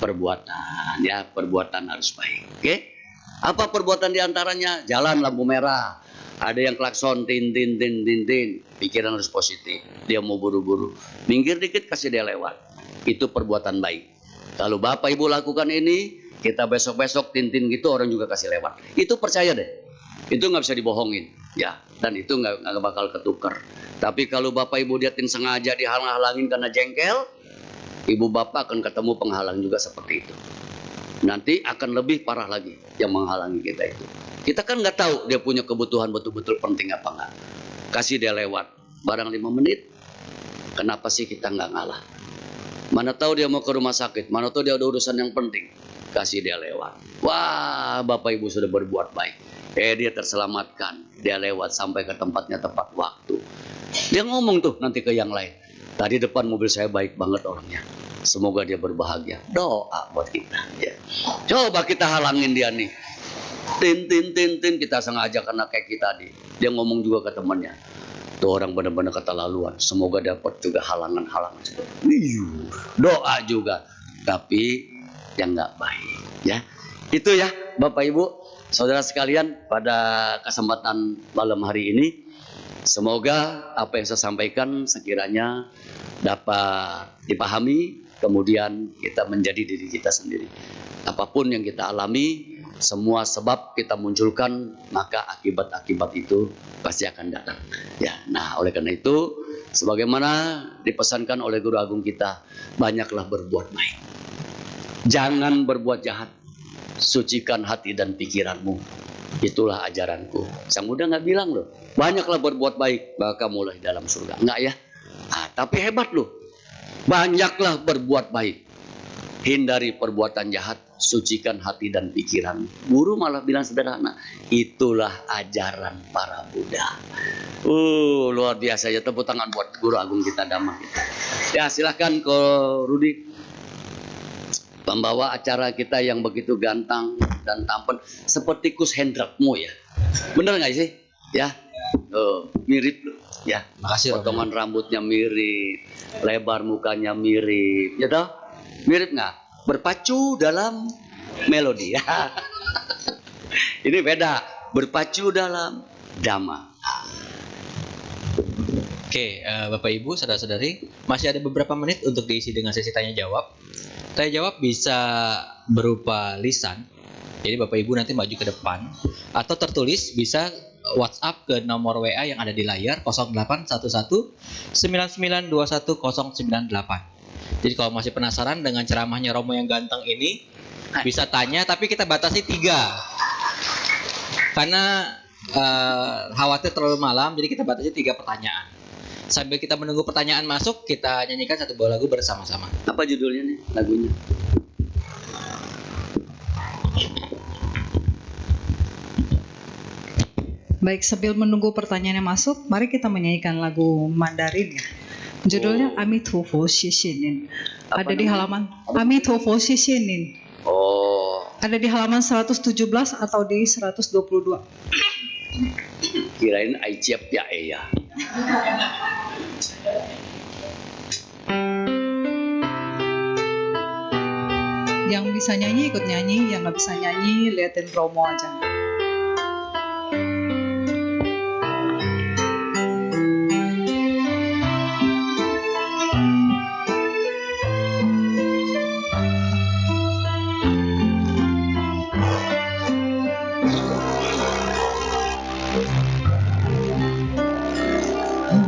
perbuatan. Ya, perbuatan harus baik. Oke? Apa perbuatan diantaranya? Jalan lampu merah, ada yang klakson, tin tin tin tin tin. Pikiran harus positif. Dia mau buru-buru, minggir dikit, kasih dia lewat. Itu perbuatan baik. Kalau Bapak Ibu lakukan ini, kita besok-besok tin-tin gitu, orang juga kasih lewat. Itu percaya deh. Itu nggak bisa dibohongin, ya. Dan itu nggak bakal ketukar. Tapi kalau Bapak Ibu diatin sengaja dihalang-halangin karena jengkel, Ibu Bapak akan ketemu penghalang juga seperti itu. Nanti akan lebih parah lagi yang menghalangi kita itu. Kita kan nggak tahu dia punya kebutuhan betul-betul penting apa nggak. Kasih dia lewat, barang 5 menit. Kenapa sih kita nggak ngalah? Mana tahu dia mau ke rumah sakit, mana tahu dia ada urusan yang penting. kasih dia lewat. Wah, Bapak Ibu sudah berbuat baik. Dia terselamatkan, dia lewat sampai ke tempatnya tepat waktu. Dia ngomong tuh nanti ke yang lain, tadi depan mobil saya baik banget orangnya, semoga dia berbahagia. Doa buat kita ya. Coba kita halangin dia nih, tin, kita sengaja karena kayak kita nih. Dia ngomong juga ke temannya, tuh orang benar-benar keterlaluan, semoga dapat juga halangan-halangan. Doa juga, tapi yang nggak baik ya. Itu ya Bapak Ibu Saudara sekalian, pada kesempatan malam hari ini semoga apa yang saya sampaikan sekiranya dapat dipahami, kemudian kita menjadi diri kita sendiri. Apapun yang kita alami, semua sebab kita munculkan, maka akibat-akibat itu pasti akan datang ya. Nah, oleh karena itu sebagaimana dipesankan oleh Guru Agung kita, banyaklah berbuat baik, jangan berbuat jahat, sucikan hati dan pikiranmu, itulah ajaranku. Sang Buddha nggak bilang loh, banyaklah berbuat baik maka mulai dalam surga, enggak ya. Tapi hebat loh, banyaklah berbuat baik, hindari perbuatan jahat, sucikan hati dan pikiran. Guru malah bilang sederhana, itulah ajaran para Buddha. Luar biasa ya, tepuk tangan buat Guru Agung kita, Dhamma kita. Ya silahkan ke Rudi, pembawa acara kita yang begitu ganteng dan tampan seperti Kus Hendrakmu ya. Bener nggak sih? Ya, mirip loh. Ya, makasih. Potongan rambutnya mirip, lebar mukanya mirip, ya toh? Mirip nggak? Berpacu dalam melodi ya. Ini beda, berpacu dalam Dhamma. Oke, Bapak Ibu, saudara-saudari, masih ada beberapa menit untuk diisi dengan sesi tanya jawab. Tanya jawab bisa berupa lisan, jadi Bapak Ibu nanti maju ke depan, atau tertulis bisa WhatsApp ke nomor WA yang ada di layar 0811 9921 098. Jadi kalau masih penasaran dengan ceramahnya Romo yang ganteng ini, bisa tanya, tapi kita batasi 3 karena khawatir terlalu malam, jadi kita batasi 3 pertanyaan. Sambil kita menunggu pertanyaan masuk, kita nyanyikan satu buah lagu bersama-sama. Apa judulnya nih lagunya? Baik, sambil menunggu pertanyaannya masuk, mari kita menyanyikan lagu Mandarin ya. Judulnya Amitofo Shishinin. Ada di halaman Amitofo Shishinin. Ada di halaman 117 atau di 122. Kirain Aiciap ya ya. Yang bisa nyanyi ikut nyanyi, yang nggak bisa nyanyi liatin Romo aja.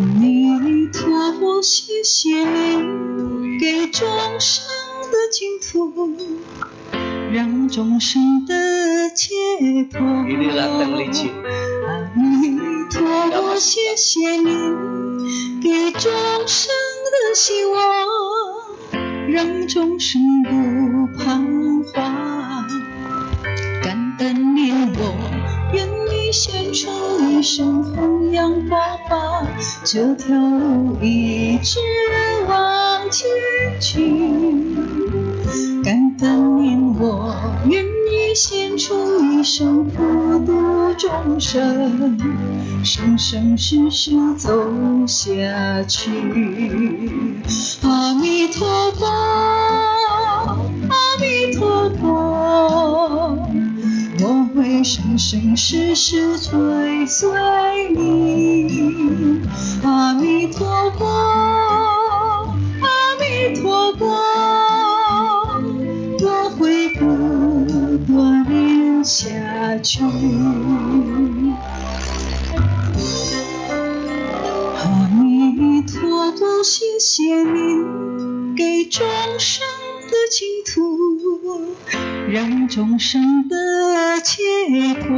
Amitofo 谢谢你给众生的净土，让众生的解脱。 Inilah yang licin. 阿弥陀佛，谢谢你给众生的希望，让众生不彷徨。感恩念我，愿你献出一生弘扬佛法，这条路一直往前去。感恩念我，愿你献出一生普度众生，生生世世走下去。阿弥陀佛，阿弥陀佛，我会生生世世追随你。阿弥陀佛，阿弥陀佛，我会不断练下去。阿弥陀佛，谢谢您给众生的净土，让众生的解脱。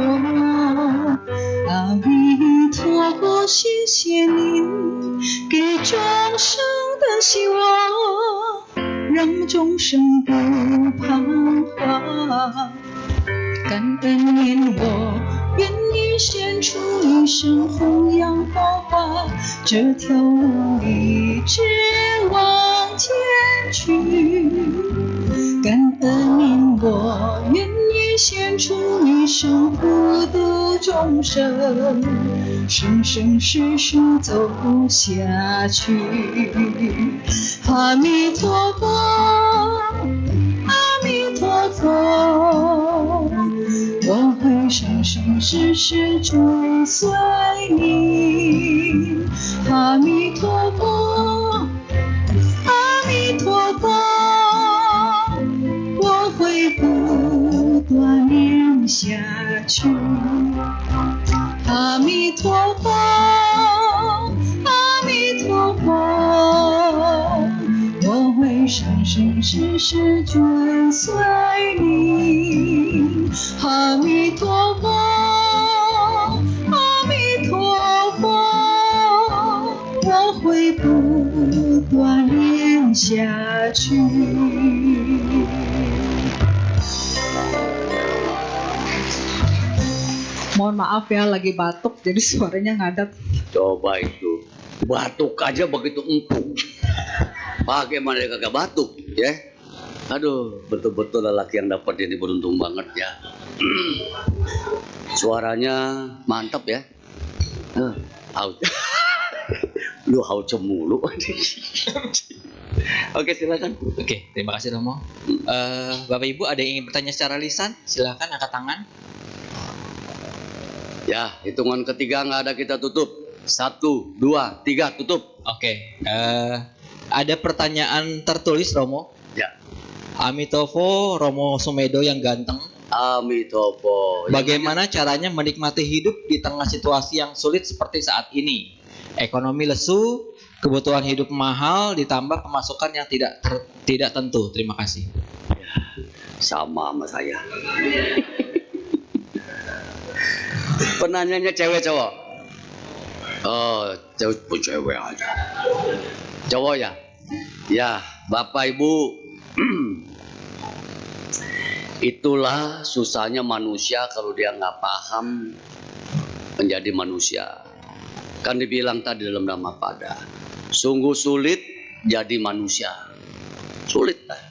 阿弥陀佛，谢谢您给众生的希望，让众生不彷徨。感恩念我，愿意献出一生弘扬佛法，这条路一直往前去。感恩念我，愿意献出一生普度众生，生生世世走下去。阿弥陀佛，阿弥陀佛，我会生生世世追随你。阿弥陀佛，阿弥陀佛，我会不断念下去。阿弥陀佛，阿弥陀佛，我会生生世世追随你。阿弥陀佛，阿弥陀佛，我会不断念下去。Mohon maaf ya, lagi batuk jadi suaranya ngadat. Coba itu, batuk aja begitu empuk. Bagaimana dia kagak batuk, ya? Aduh, betul-betul lelaki yang dapat ini beruntung banget ya. Suaranya mantap ya. Haus. Lu haus mulu. Oke, silakan. Oke, terima kasih Romo. Bapak Ibu ada yang ingin bertanya secara lisan? Silakan angkat tangan. Ya, hitungan ketiga nggak ada, kita tutup. 1, 2, 3, tutup. Oke, ada pertanyaan tertulis Romo. Ya. Amitofo, Romo Sumedo yang ganteng. Amitofo. Bagaimana caranya menikmati hidup di tengah situasi yang sulit seperti saat ini? Ekonomi lesu, kebutuhan hidup mahal, ditambah pemasukan yang tidak tentu. Terima kasih. Sama saya. Penanyanya cewek cowok? Oh, cewek aja. Cowok ya? Ya, Bapak Ibu. Itulah susahnya manusia kalau dia nggak paham menjadi manusia. Kan dibilang tadi dalam nama pada, sungguh sulit jadi manusia. Sulit lah.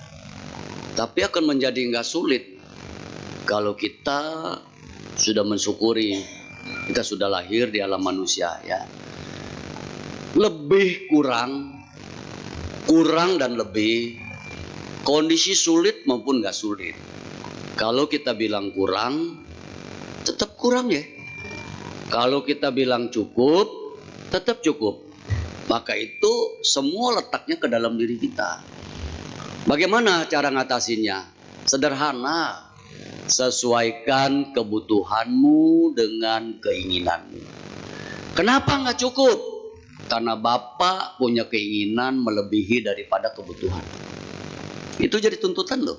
Tapi akan menjadi nggak sulit kalau kita sudah mensyukuri kita sudah lahir di alam manusia ya. Lebih kurang dan lebih, kondisi sulit maupun nggak sulit. Kalau kita bilang kurang, tetap kurang ya. Kalau kita bilang cukup, tetap cukup. Maka itu semua letaknya ke dalam diri kita. Bagaimana cara ngatasinnya? Sederhana. Sesuaikan kebutuhanmu dengan keinginanmu. Kenapa nggak cukup? Karena Bapak punya keinginan melebihi daripada kebutuhan. Itu jadi tuntutan loh.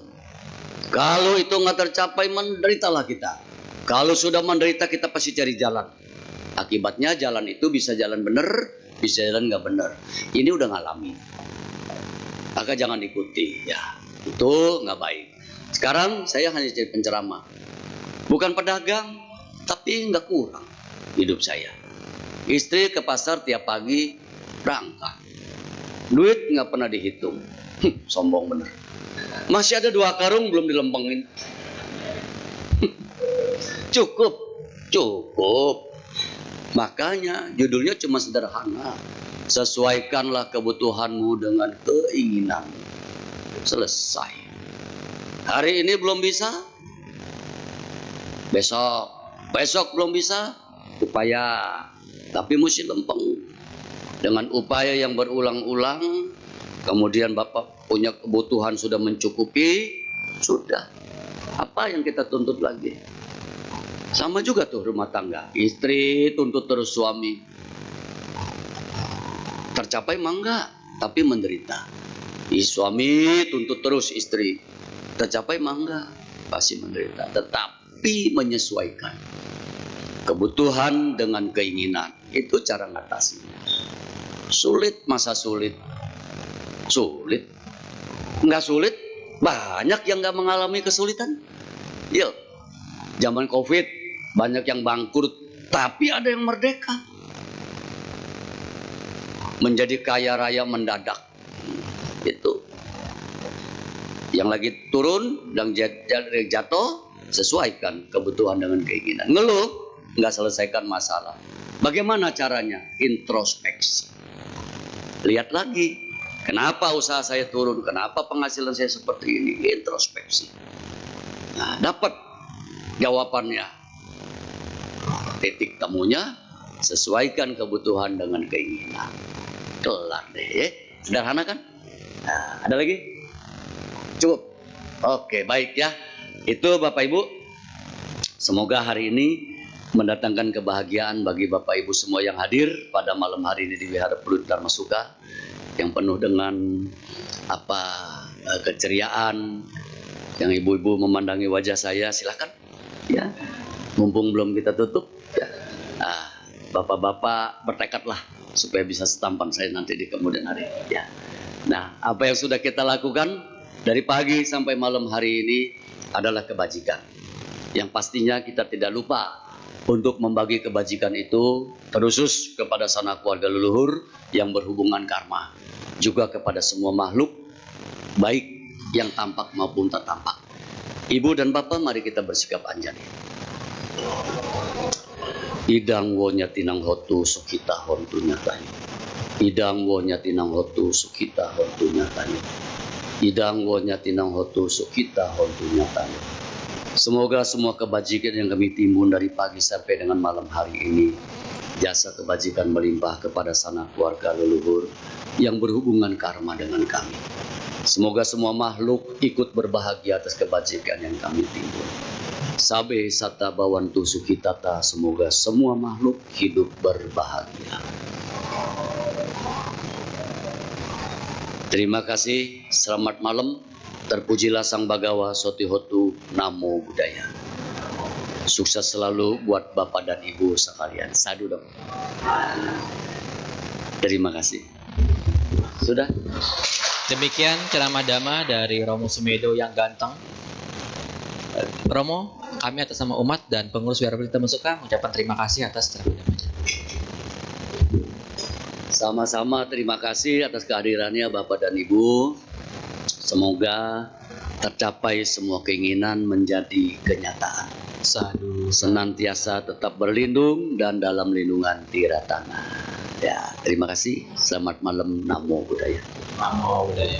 Kalau itu nggak tercapai, menderitalah kita. Kalau sudah menderita, kita pasti cari jalan. Akibatnya jalan itu bisa jalan benar, bisa jalan nggak benar. Ini udah ngalami. Maka jangan ikuti ya. Itu nggak baik. Sekarang saya hanya jadi penceramah, bukan pedagang, tapi nggak kurang hidup saya. Istri ke pasar tiap pagi berangkat, duit nggak pernah dihitung. Sombong bener. Masih ada 2 karung belum dilempengin. Cukup. Makanya judulnya cuma sederhana. Sesuaikanlah kebutuhanmu dengan keinginan. Selesai. Hari ini belum bisa, besok belum bisa, upaya, tapi mesti lempeng. Dengan upaya yang berulang-ulang, kemudian Bapak punya kebutuhan sudah mencukupi, sudah. Apa yang kita tuntut lagi? Sama juga tuh rumah tangga, istri tuntut terus suami. Tercapai mah enggak, tapi menderita. Suami tuntut terus istri. Tercapai mah enggak, pasti menderita. Tetapi menyesuaikan kebutuhan dengan keinginan, itu cara ngatasinya. Sulit, masa sulit. Nggak sulit, banyak yang nggak mengalami kesulitan. Yuk, zaman COVID banyak yang bangkrut, tapi ada yang merdeka, menjadi kaya raya mendadak. Itu yang lagi turun dan jatuh, sesuaikan kebutuhan dengan keinginan. Ngeluh, nggak selesaikan masalah. Bagaimana caranya? Introspeksi. Lihat lagi, kenapa usaha saya turun, kenapa penghasilan saya seperti ini. Introspeksi. Nah, dapat jawabannya. Titik temunya, sesuaikan kebutuhan dengan keinginan. Kelar deh, ya. Sederhana kan? Nah, ada lagi? Cukup. Oke, baik ya. Itu Bapak Ibu. Semoga hari ini mendatangkan kebahagiaan bagi Bapak Ibu semua yang hadir pada malam hari ini di Wihara Pluit Dharma Suka, yang penuh dengan keceriaan. Yang ibu-ibu memandangi wajah saya, silakan ya. Mumpung belum kita tutup ya. Nah, bapak-bapak bertekadlah supaya bisa setampan saya nanti di kemudian hari ya. Nah, apa yang sudah kita lakukan dari pagi sampai malam hari ini adalah kebajikan. Yang pastinya kita tidak lupa untuk membagi kebajikan itu terusus kepada sanak keluarga leluhur yang berhubungan karma, juga kepada semua makhluk baik yang tampak maupun tak tampak. Ibu dan bapak, mari kita bersikap anjani. Idang wo nyatinang hotu sukita hontu nyatanya. Idang wo nyatinang hotu sukita hontu nyatanya. Idang wo nyatinang hotu sukita hontu nyatanya. Semoga semua kebajikan yang kami timbun dari pagi sampai dengan malam hari ini, jasa kebajikan melimpah kepada sanak keluarga leluhur yang berhubungan karma dengan kami. Semoga semua makhluk ikut berbahagia atas kebajikan yang kami timbun. Sabe sata bawantu sukitata, semoga semua makhluk hidup berbahagia. Terima kasih, selamat malam. Terpujilah Sang Bagawa Sotihotu, Namo Buddhaya. Sukses selalu buat Bapak dan Ibu sekalian. Sadu dong. Terima kasih. Sudah? Demikian ceramah dhamma dari Romo Sumedo yang ganteng. Romo, kami atas nama umat dan pengurus Wihara Pluit Dharma Suka mengucapkan terima kasih atas ceramah dhammanya. Sama-sama terima kasih atas kehadirannya Bapak dan Ibu. Semoga tercapai semua keinginan menjadi kenyataan. Sadu. Senantiasa tetap berlindung dan dalam lindungan Tiratana. Ya, terima kasih. Selamat malam. Namo Buddhaya. Namo Buddhaya.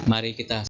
Mari kita